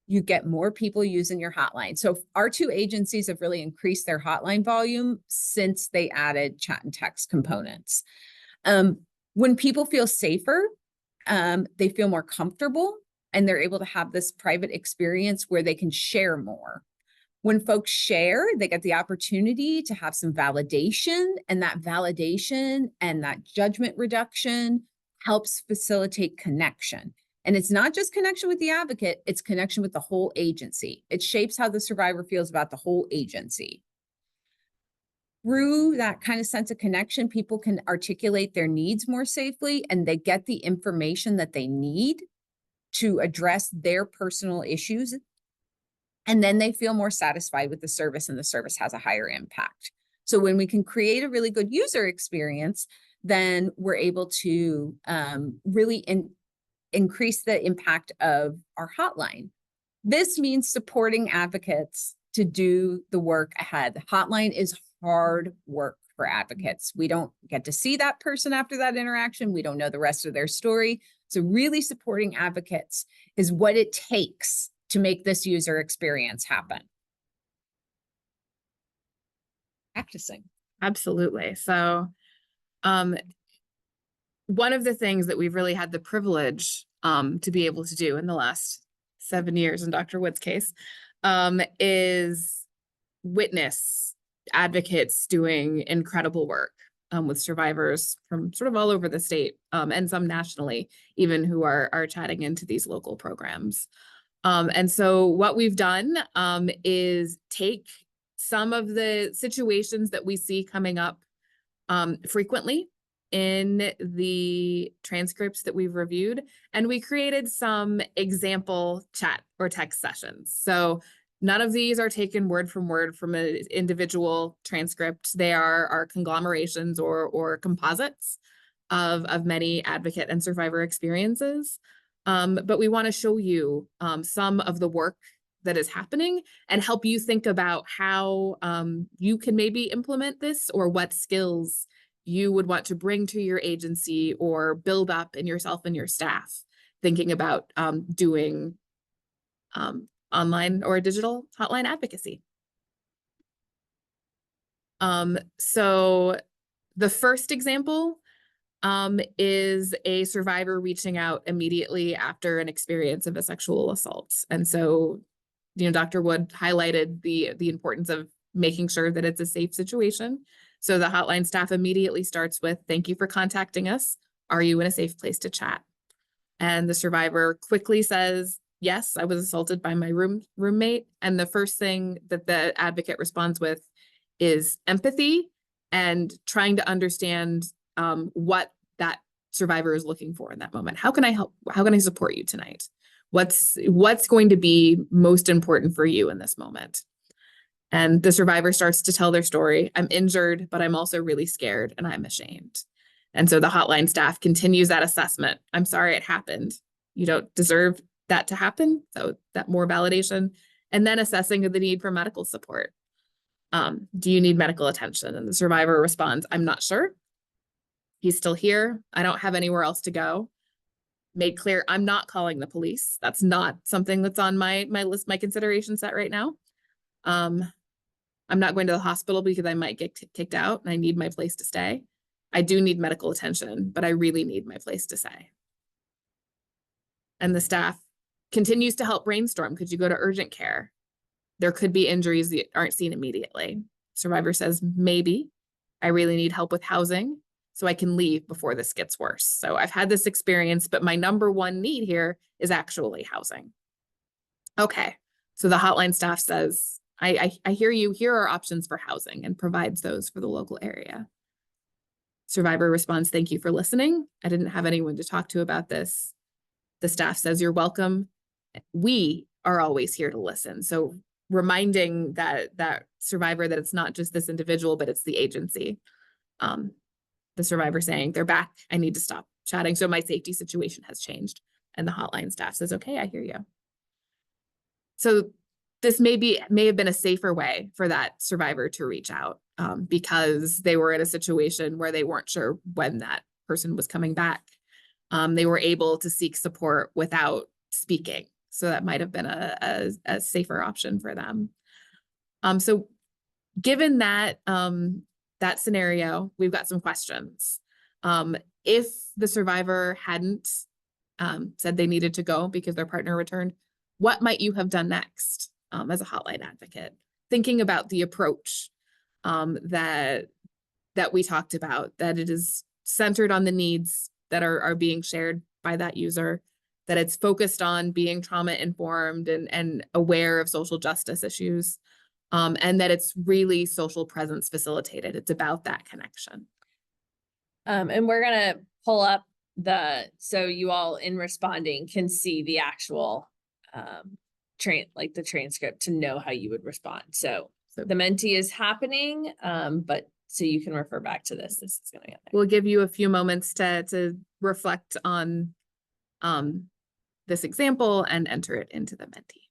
Speaker 2: you get more people using your hotline. So our two agencies have really increased their hotline volume since they added chat and text components. When people feel safer, they feel more comfortable, and they're able to have this private experience where they can share more. When folks share, they get the opportunity to have some validation, and that validation and that judgment reduction helps facilitate connection. And it's not just connection with the advocate, it's connection with the whole agency. It shapes how the survivor feels about the whole agency. Through that kind of sense of connection, people can articulate their needs more safely, and they get the information that they need to address their personal issues. And then they feel more satisfied with the service, and the service has a higher impact. So when we can create a really good user experience, then we're able to really increase the impact of our hotline. This means supporting advocates to do the work ahead. The hotline is hard work for advocates. We don't get to see that person after that interaction. We don't know the rest of their story. So really supporting advocates is what it takes to make this user experience happen. Practicing.
Speaker 3: Absolutely. So one of the things that we've really had the privilege to be able to do in the last 7 years in Dr. Wood's case is witness advocates doing incredible work with survivors from sort of all over the state and some nationally, even, who are chatting into these local programs. And so what we've done is take some of the situations that we see coming up frequently in the transcripts that we've reviewed, and we created some example chat or text sessions. So none of these are taken word from an individual transcript. They are conglomerations or composites of many advocate and survivor experiences. But we want to show you some of the work that is happening and help you think about how you can maybe implement this, or what skills you would want to bring to your agency or build up in yourself and your staff, thinking about doing online or digital hotline advocacy. So the first example is a survivor reaching out immediately after an experience of a sexual assault. And so, Dr. Wood highlighted the importance of making sure that it's a safe situation. So the hotline staff immediately starts with, "Thank you for contacting us. Are you in a safe place to chat?" And the survivor quickly says, "Yes, I was assaulted by my roommate." And the first thing that the advocate responds with is empathy and trying to understand what that survivor is looking for in that moment. How can I help? How can I support you tonight? What's going to be most important for you in this moment? And the survivor starts to tell their story. "I'm injured, but I'm also really scared, and I'm ashamed." And so the hotline staff continues that assessment. I'm sorry it happened. You don't deserve that to happen. So that more validation. And then assessing the need for medical support. Do you need medical attention? And the survivor responds, I'm not sure. He's still here. I don't have anywhere else to go. Made clear, I'm not calling the police. That's not something that's on my list, my consideration set right now. I'm not going to the hospital because I might get kicked out and I need my place to stay. I do need medical attention, but I really need my place to stay. And the staff continues to help brainstorm. Could you go to urgent care? There could be injuries that aren't seen immediately. Survivor says, maybe. I really need help with housing so I can leave before this gets worse. So I've had this experience, but my number one need here is actually housing. Okay, so the hotline staff says, I hear you, here are options for housing, and provides those for the local area. Survivor responds, thank you for listening. I didn't have anyone to talk to about this. The staff says, you're welcome. We are always here to listen. So reminding that survivor that it's not just this individual, but it's the agency. The survivor saying, they're back. I need to stop chatting. So my safety situation has changed. And the hotline staff says, okay, I hear you. So this may have been a safer way for that survivor to reach out because they were in a situation where they weren't sure when that person was coming back. They were able to seek support without speaking. So that might have been a safer option for them. So given that, that scenario, we've got some questions. If the survivor hadn't said they needed to go because their partner returned, what might you have done next as a hotline advocate? Thinking about the approach that we talked about, that it is centered on the needs that are being shared by that user, that it's focused on being trauma informed and aware of social justice issues, and that it's really social presence facilitated. It's about that connection.
Speaker 1: And we're gonna pull up so you all in responding can see the actual the transcript to know how you would respond. So the Menti is happening, but so you can refer back to this. This is gonna get there.
Speaker 3: We'll give you a few moments to reflect on this example and enter it into the Menti.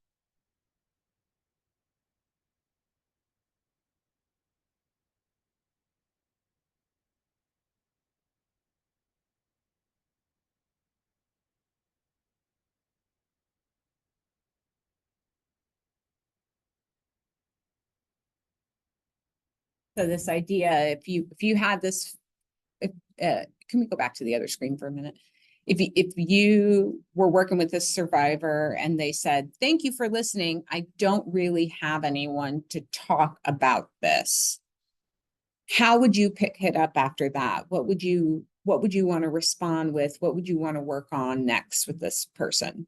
Speaker 2: So this idea, if you had this, can we go back to the other screen for a minute? If you were working with this survivor and they said, thank you for listening, I don't really have anyone to talk about this. How would you pick it up after that? What would you want to respond with? What would you want to work on next with this person?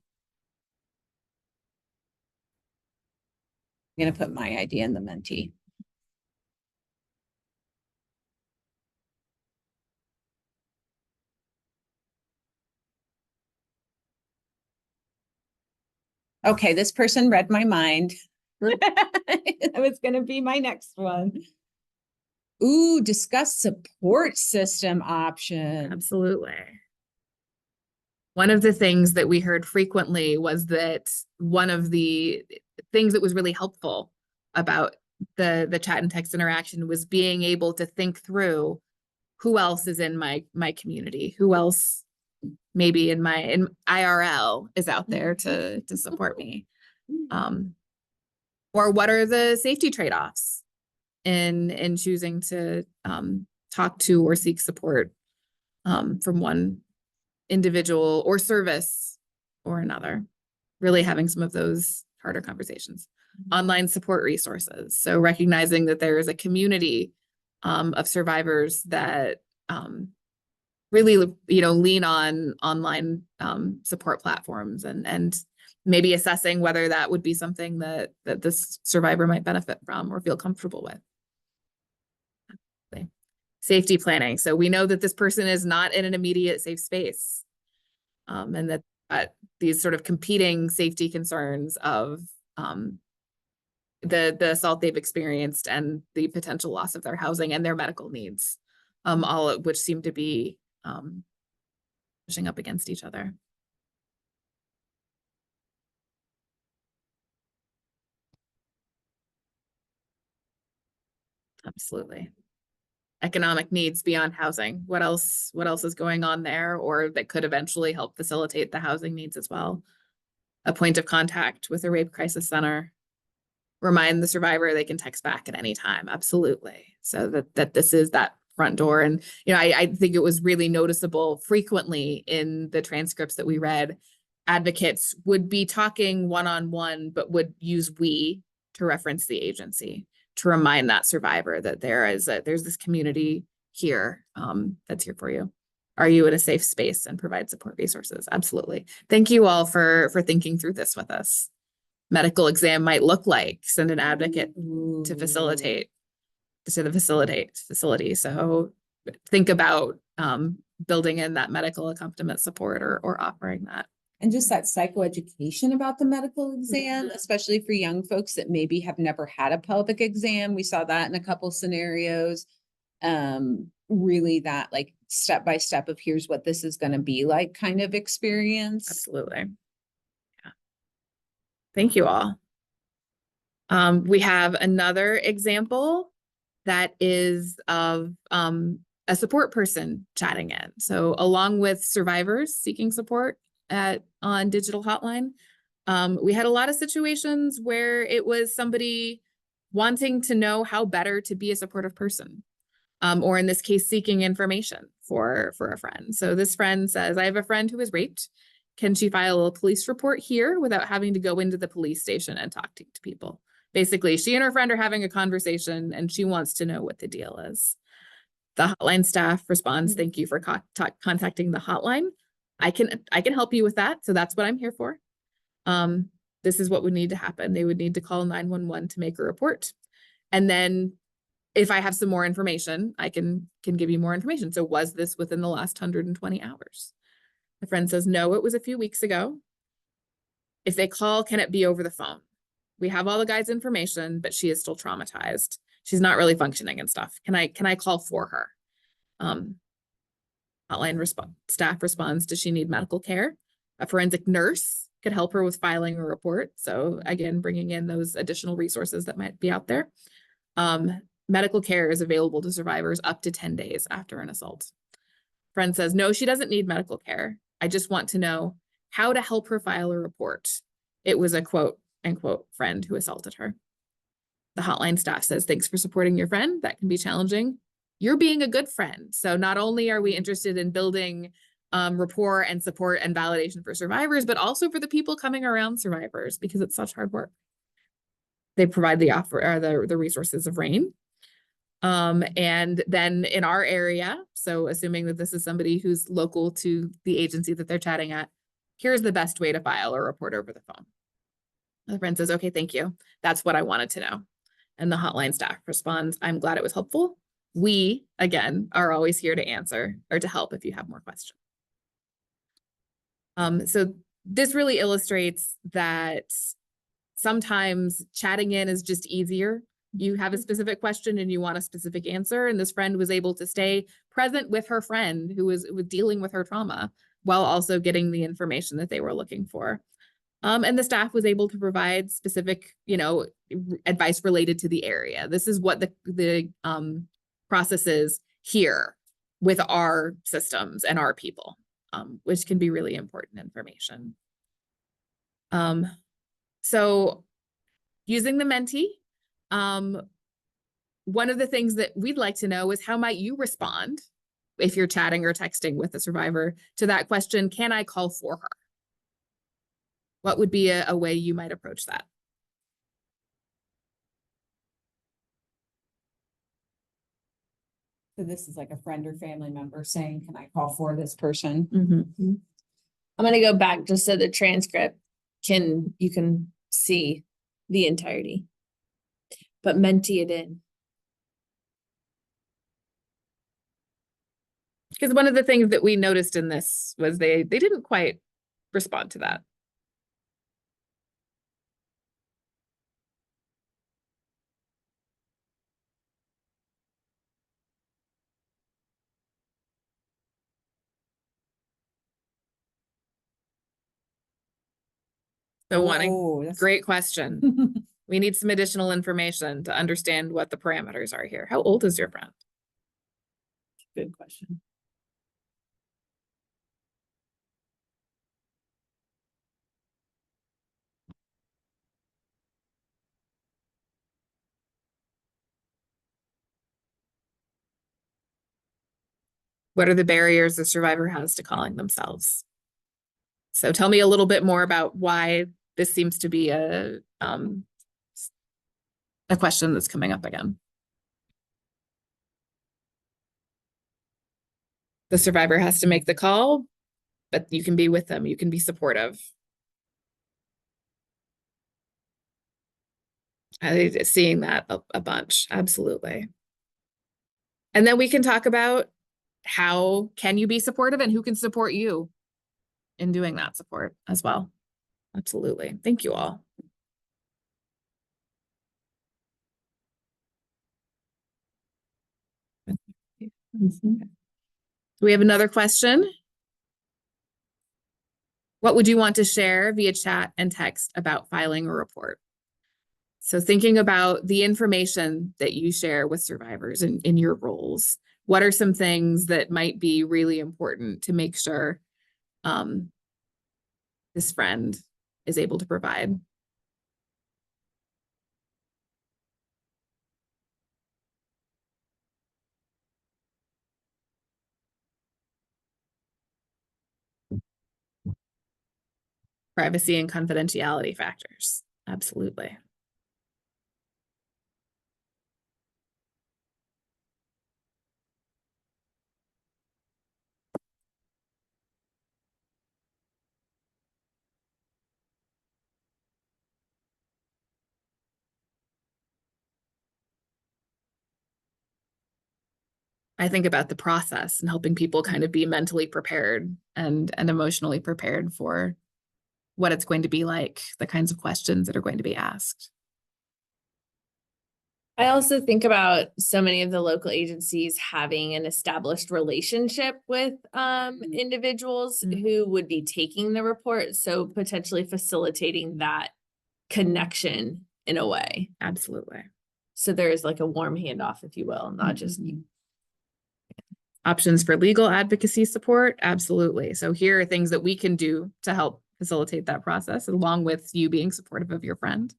Speaker 2: I'm going to put my idea in the Menti. Okay, this person read my mind. That was going to be my next one. Ooh, discuss support system options.
Speaker 3: Absolutely. One of the things that we heard frequently was that one of the things that was really helpful about the chat and text interaction was being able to think through who else is in my community, who else maybe in IRL is out there to support me. Or what are the safety trade-offs in choosing to talk to or seek support from one individual or service or another, really having some of those harder conversations. Online support resources. So recognizing that there is a community of survivors that really, lean on online support platforms and maybe assessing whether that would be something that this survivor might benefit from or feel comfortable with. Safety planning. So we know that this person is not in an immediate safe space, and that these sort of competing safety concerns of the assault they've experienced and the potential loss of their housing and their medical needs, all of which seem to be pushing up against each other. Absolutely. Economic needs beyond housing. What else is going on there, or that could eventually help facilitate the housing needs as well? A point of contact with a rape crisis center. Remind the survivor they can text back at any time. Absolutely. So that this is that front door. And, you know, I think it was really noticeable frequently in the transcripts that we read, advocates would be talking one-on-one, but would use we to reference the agency, to remind that survivor that there's this community here that's here for you. Are you in a safe space, and provide support resources? Absolutely. Thank you all for thinking through this with us. Medical exam might look like, send an advocate to facilitate to the facility. So think about building in that medical accompaniment support, or offering that.
Speaker 2: And just that psychoeducation about the medical exam, especially for young folks that maybe have never had a pelvic exam. We saw that in a couple scenarios. Really that like step by step of here's what this is going to be like kind of experience.
Speaker 3: Absolutely. Yeah. Thank you all. We have another example that is of a support person chatting in. So along with survivors seeking support on Digital Hotline, we had a lot of situations where it was somebody wanting to know how better to be a supportive person, or in this case, seeking information for a friend. So this friend says, I have a friend who was raped. Can she file a police report here without having to go into the police station and talk to people? Basically, she and her friend are having a conversation and she wants to know what the deal is. The hotline staff responds, thank you for contacting the hotline. I can help you with that. So that's what I'm here for. This is what would need to happen. They would need to call 911 to make a report. And then if I have some more information, I can give you more information. So was this within the last 120 hours? The friend says, no, it was a few weeks ago. If they call, can it be over the phone? We have all the guy's information, but she is still traumatized. She's not really functioning and stuff. Can I call for her? Hotline staff responds, does she need medical care? A forensic nurse could help her with filing a report. So again, bringing in those additional resources that might be out there. Medical care is available to survivors up to 10 days after an assault. Friend says, no, she doesn't need medical care. I just want to know how to help her file a report. It was a quote unquote friend who assaulted her. The hotline staff says, thanks for supporting your friend. That can be challenging. You're being a good friend. So not only are we interested in building rapport and support and validation for survivors, but also for the people coming around survivors, because it's such hard work. They provide the resources of RAIN. And then in our area, so assuming that this is somebody who's local to the agency that they're chatting at, here's the best way to file a report over the phone. The friend says, okay, thank you. That's what I wanted to know. And the hotline staff responds, I'm glad it was helpful. We, again, are always here to answer or to help if you have more questions. So this really illustrates that sometimes chatting in is just easier. You have a specific question and you want a specific answer. And this friend was able to stay present with her friend who was dealing with her trauma while also getting the information that they were looking for. And the staff was able to provide specific, advice related to the area. This is what the process is here with our systems and our people, which can be really important information. So using the Menti, one of the things that we'd like to know is how might you respond if you're chatting or texting with a survivor to that question, can I call for her? What would be a way you might approach that?
Speaker 2: So this is like a friend or family member saying, can I call for this person?
Speaker 1: Mm-hmm. I'm going to go back just so the transcript you can see the entirety, but Menti it in.
Speaker 3: Because one of the things that we noticed in this was they didn't quite respond to that. So
Speaker 2: that's
Speaker 3: great question. We need some additional information to understand what the parameters are here. How old is your friend?
Speaker 2: good question.
Speaker 3: What are the barriers the survivor has to calling themselves? So tell me a little bit more about why this seems to be a question that's coming up again. The survivor has to make the call, but you can be with them. You can be supportive. Seeing that a bunch, absolutely. And then we can talk about how can you be supportive and who can support you in doing that support as well. Absolutely. Thank you all. Do we have another question? What would you want to share via chat and text about filing a report? So thinking about the information that you share with survivors in your roles, what are some things that might be really important to make sure this friend is able to provide? Privacy and confidentiality factors. Absolutely. I think about the process and helping people kind of be mentally prepared and emotionally prepared for what it's going to be like, the kinds of questions that are going to be asked.
Speaker 1: I also think about so many of the local agencies having an established relationship with individuals who would be taking the report. So potentially facilitating that connection in a way.
Speaker 3: Absolutely.
Speaker 1: So there's like a warm handoff, if you will, not just you.
Speaker 3: Options for legal advocacy support. Absolutely. So here are things that we can do to help facilitate that process, along with you being supportive of your friend.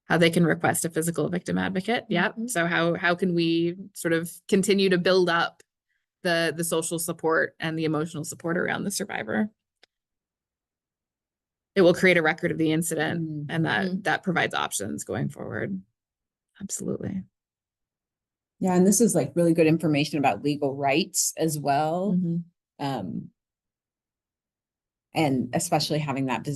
Speaker 3: How they can request a physical victim advocate. Yep. So how can we sort of continue to build up the social support and the emotional support around the survivor? It will create a record of the incident, and that provides options going forward. Absolutely.
Speaker 2: Yeah, and this is like really good information about legal rights as well. And especially having that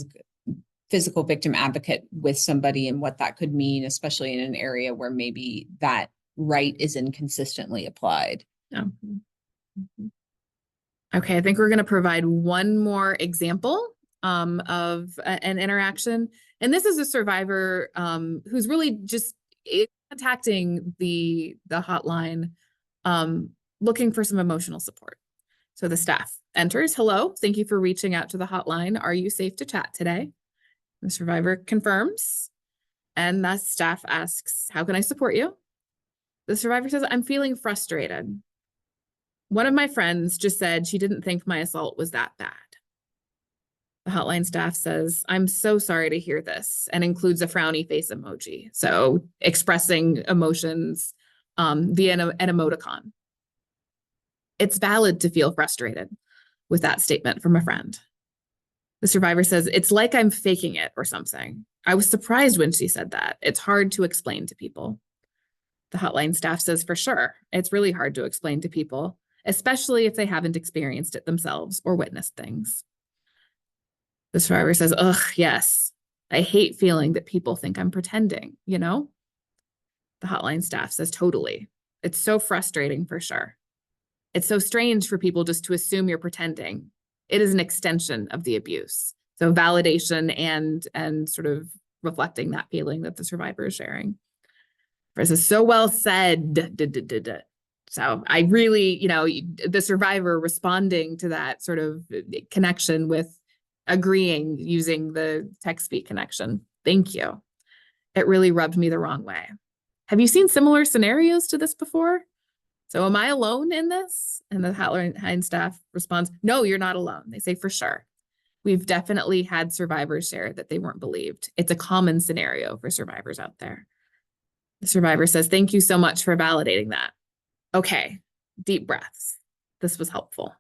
Speaker 2: physical victim advocate with somebody and what that could mean, especially in an area where maybe that right is inconsistently applied.
Speaker 3: Yeah. Okay, I think we're going to provide one more example of an interaction. And this is a survivor who's really just contacting the hotline, looking for some emotional support. So the staff enters, "Hello, thank you for reaching out to the hotline. Are you safe to chat today?" The survivor confirms, and the staff asks, "How can I support you?" The survivor says, "I'm feeling frustrated. One of my friends just said she didn't think my assault was that bad." The hotline staff says, "I'm so sorry to hear this," and includes a frowny face emoji. So expressing emotions via an emoticon. It's valid to feel frustrated with that statement from a friend. The survivor says, "It's like I'm faking it or something. I was surprised when she said that. It's hard to explain to people." The hotline staff says, "For sure, it's really hard to explain to people, especially if they haven't experienced it themselves or witnessed things." The survivor says, "Ugh, yes. I hate feeling that people think I'm pretending, you know?" The hotline staff says, "Totally. It's so frustrating for sure. It's so strange for people just to assume you're pretending. It is an extension of the abuse." So validation and sort of reflecting that feeling that the survivor is sharing. Versus "So well said." So I really, the survivor responding to that sort of connection with agreeing using the text speak connection. Thank you. It really rubbed me the wrong way. Have you seen similar scenarios to this before? So am I alone in this? And the Hotline staff responds, no, you're not alone. They say, for sure. We've definitely had survivors share that they weren't believed. It's a common scenario for survivors out there. The survivor says, thank you so much for validating that. Okay, deep breaths. This was helpful.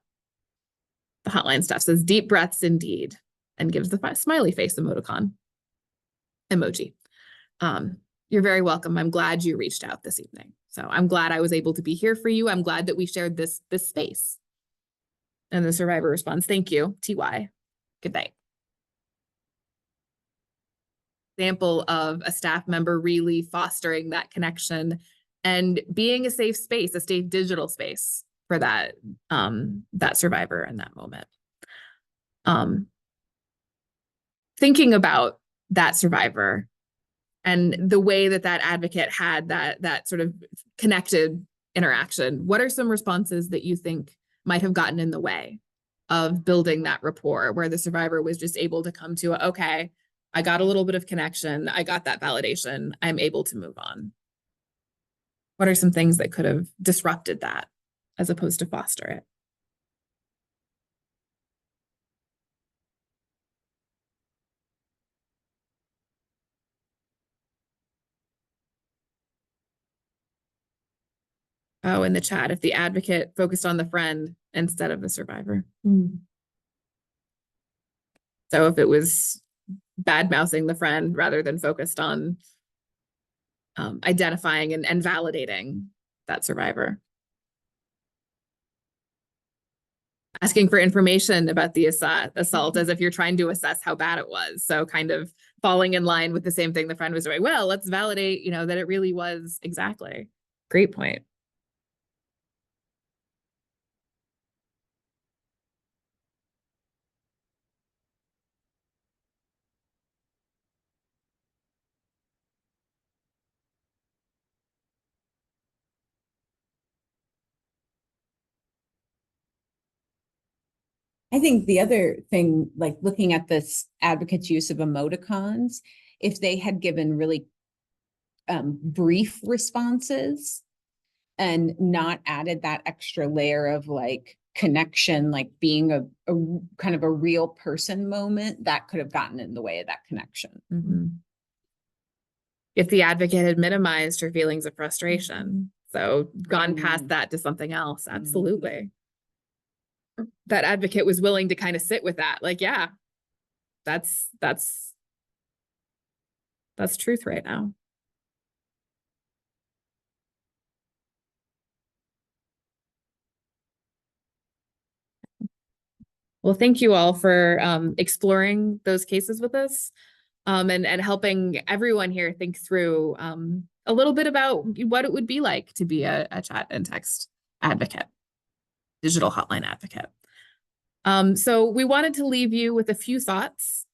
Speaker 3: The Hotline staff says, deep breaths indeed, and gives the smiley face emoji. You're very welcome. I'm glad you reached out this evening. So I'm glad I was able to be here for you. I'm glad that we shared this space. And the survivor responds, thank you, TY. Good night. Example of a staff member really fostering that connection and being a safe space, a safe digital space for that, that survivor in that moment. Thinking about that survivor and the way that that advocate had that sort of connected interaction, what are some responses that you think might have gotten in the way of building that rapport where the survivor was just able to come to, okay, I got a little bit of connection, I got that validation, I'm able to move on? What are some things that could have disrupted that as opposed to foster it? Oh, in the chat, if the advocate focused on the friend instead of the survivor. So if it was bad-mouthing the friend rather than focused on identifying and validating that survivor. Asking for information about the assault as if you're trying to assess how bad it was. So kind of falling in line with the same thing the friend was doing. Well, let's validate, that it really was. Exactly. Great point.
Speaker 2: I think the other thing, like looking at this advocate's use of emoticons, if they had given really brief responses and not added that extra layer of like connection, like being a kind of a real person moment, that could have gotten in the way of that connection.
Speaker 3: Mm-hmm. If the advocate had minimized her feelings of frustration, so gone past that to something else, absolutely. That advocate was willing to kind of sit with that. Like, yeah, that's truth right now. Well, thank you all for exploring those cases with us and helping everyone here think through a little bit about what it would be like to be a chat and text advocate, digital hotline advocate. So we wanted to leave you with a few thoughts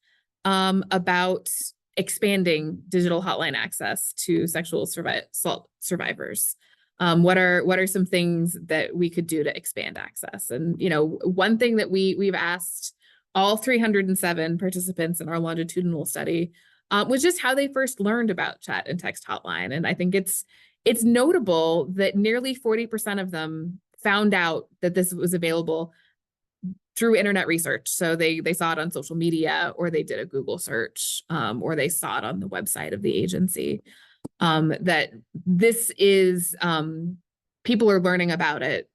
Speaker 3: about expanding digital hotline access to sexual assault survivors. What are some things that we could do to expand access? And one thing that we've asked all 307 participants in our longitudinal study was just how they first learned about chat and text hotline. And I think it's notable that nearly 40% of them found out that this was available through internet research. So they saw it on social media, or they did a Google search, or they saw it on the website of the agency. That this is, people are learning about it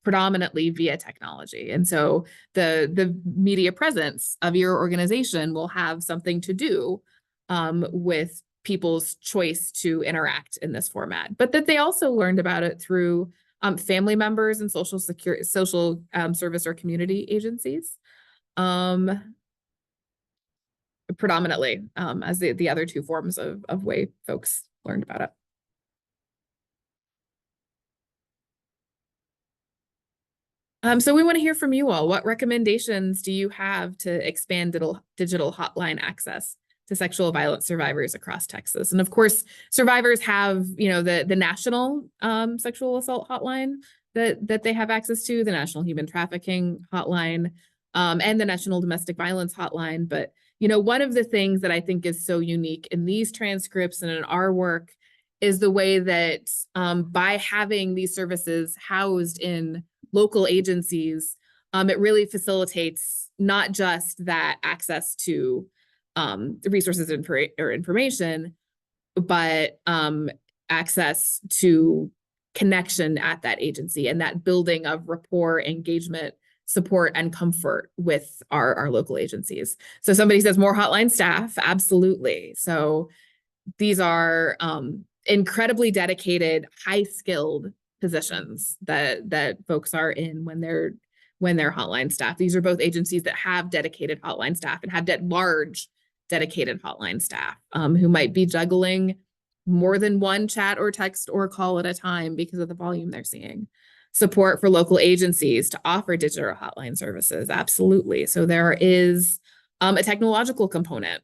Speaker 3: predominantly via technology. And so the media presence of your organization will have something to do with people's choice to interact in this format, but that they also learned about it through family members and social service or community agencies, predominantly as the other two forms of way folks learned about it. So we want to hear from you all. What recommendations do you have to expand digital hotline access to sexual violence survivors across Texas? And of course, survivors have, the national sexual assault hotline that they have access to, the National Human Trafficking Hotline. and the National Domestic Violence Hotline. But, you know, one of the things that I think is so unique in these transcripts and in our work is the way that by having these services housed in local agencies, it really facilitates not just that access to the resources or information, but access to connection at that agency and that building of rapport, engagement, support, and comfort with our local agencies. So somebody says more hotline staff, absolutely. So these are incredibly dedicated, high-skilled positions that folks are in when they're hotline staff. These are both agencies that have dedicated hotline staff and have large dedicated hotline staff who might be juggling more than one chat or text or call at a time because of the volume they're seeing. Support for local agencies to offer digital hotline services, absolutely. So there is a technological component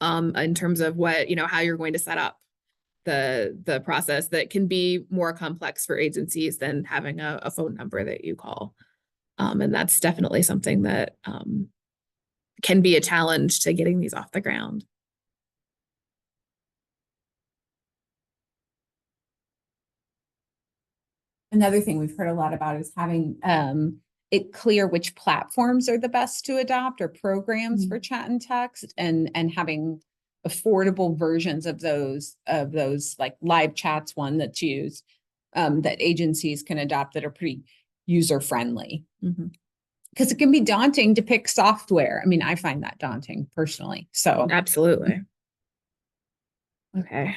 Speaker 3: in terms of what, you know, how you're going to set up the process that can be more complex for agencies than having a phone number that you call. And that's definitely something that can be a challenge to getting these off the ground.
Speaker 2: Another thing we've heard a lot about is having it clear which platforms are the best to adopt or programs for chat and text, and having affordable versions of those like live chats, one that's used that agencies can adopt that are pretty user friendly. Because it can be daunting to pick software. I mean, I find that daunting personally. So
Speaker 3: Absolutely. Okay.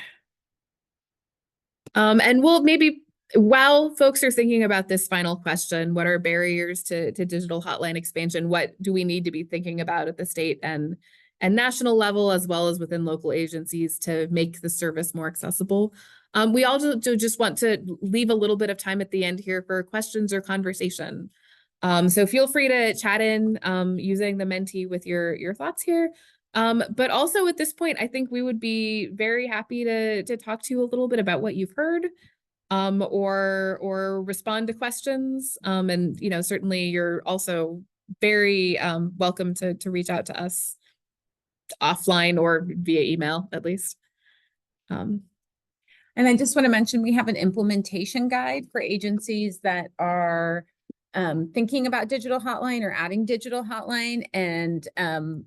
Speaker 3: And we'll maybe, while folks are thinking about this final question, what are barriers to digital hotline expansion? What do we need to be thinking about at the state and national level, as well as within local agencies, to make the service more accessible? We also just want to leave a little bit of time at the end here for questions or conversation. So feel free to chat in using the Menti with your thoughts here. But also at this point, I think we would be very happy to talk to you a little bit about what you've heard, or respond to questions. And you know, certainly you're also very welcome to reach out to us offline or via email, at least.
Speaker 2: and I just want to mention, we have an implementation guide for agencies that are thinking about digital hotline or adding digital hotline. And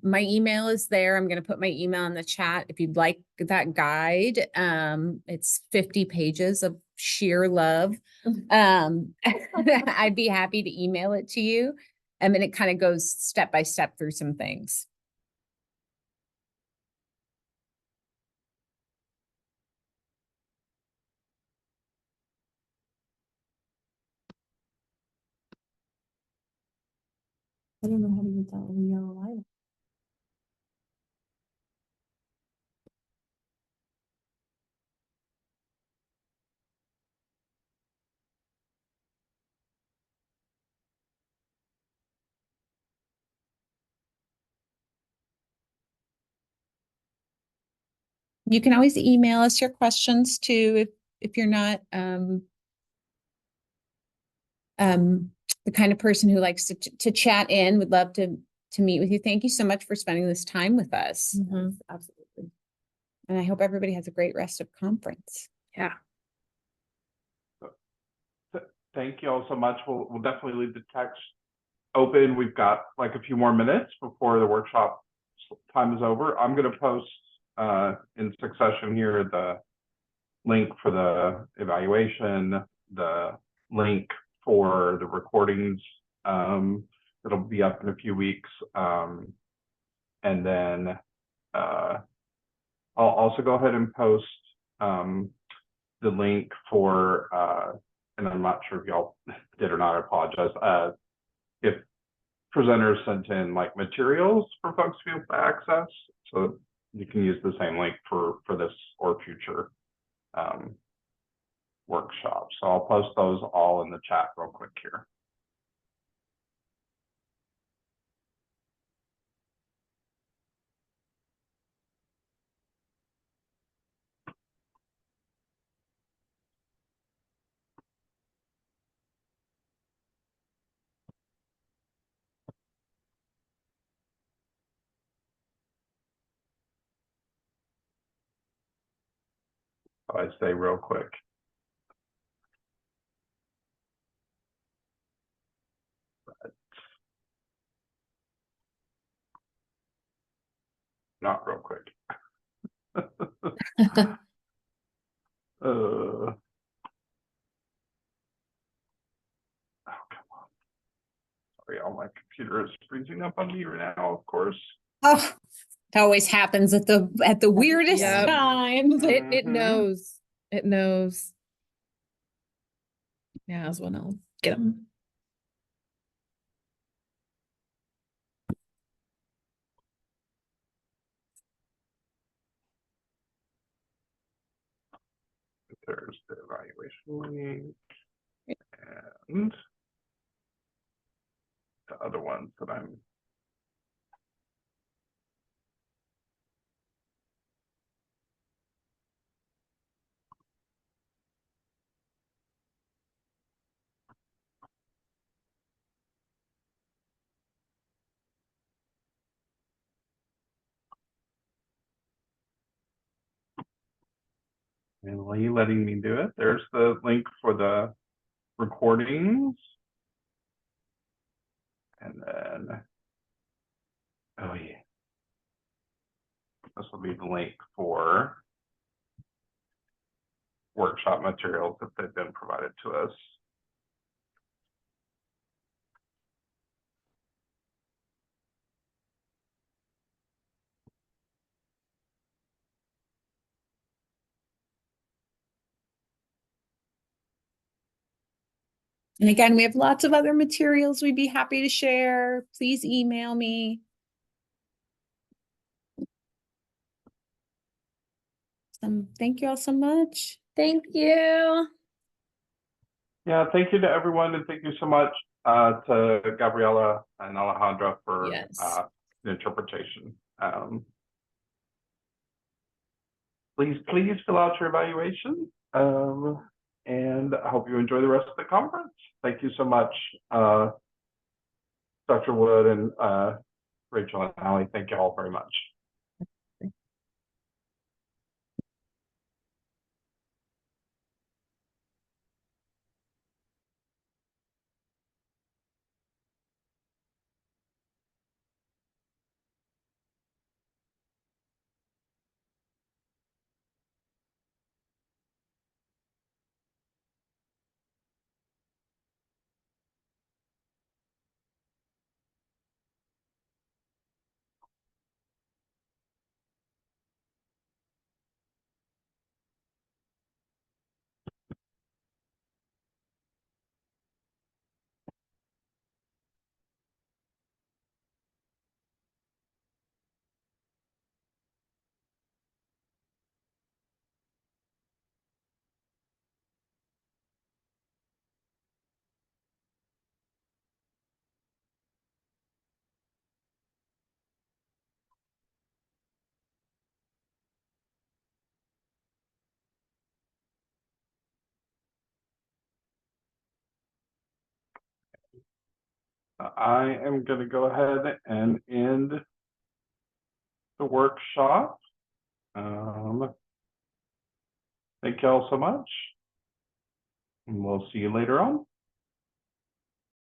Speaker 2: my email is there. I'm going to put my email in the chat if you'd like that guide. It's 50 pages of sheer love. I'd be happy to email it to you. And it kind of goes step by step through some things.
Speaker 1: I don't know how to use that little yellow line.
Speaker 2: You can always email us your questions too, if you're not the kind of person who likes to chat in. Would love to meet with you. Thank you so much for spending this time with us.
Speaker 1: Absolutely.
Speaker 2: And I hope everybody has a great rest of conference.
Speaker 3: Yeah.
Speaker 4: Thank you all so much. We'll definitely leave the text open. We've got like a few more minutes before the workshop time is over. I'm going to post in succession here the link for the evaluation, the link for the recordings that'll be up in a few weeks, and then I'll also go ahead and post the link for and I'm not sure if y'all did or not, I apologize, if presenters sent in like materials for folks to be able to access, so you can use the same link for this or future workshops. So I'll post those all in the chat real quick here. I say real quick. Not real quick. Oh, come on. Sorry, all my computer is freezing up on me right now, of course.
Speaker 2: Oh, it always happens at the weirdest
Speaker 3: Yep.
Speaker 2: times.
Speaker 3: It
Speaker 4: Mhm.
Speaker 3: knows. It knows. Yeah, as well. I'll get them.
Speaker 4: There's the evaluation link and the other ones that I'm. And while you letting me do it, there's the link for the recordings. And then, oh yeah, this will be the link for workshop materials that they've been provided to us.
Speaker 2: And again, we have lots of other materials we'd be happy to share. Please email me. Thank you all so much.
Speaker 1: Thank you.
Speaker 4: Yeah, thank you to everyone, and thank you so much to Gabriela and Alejandra for
Speaker 1: Yes.
Speaker 4: the interpretation. Please fill out your evaluation, and I hope you enjoy the rest of the conference. Thank you so much, Dr. Wood and Rachel and Allie. Thank you all very much. I am going to go ahead and end the workshop. Thank you all so much. And we'll see you later on.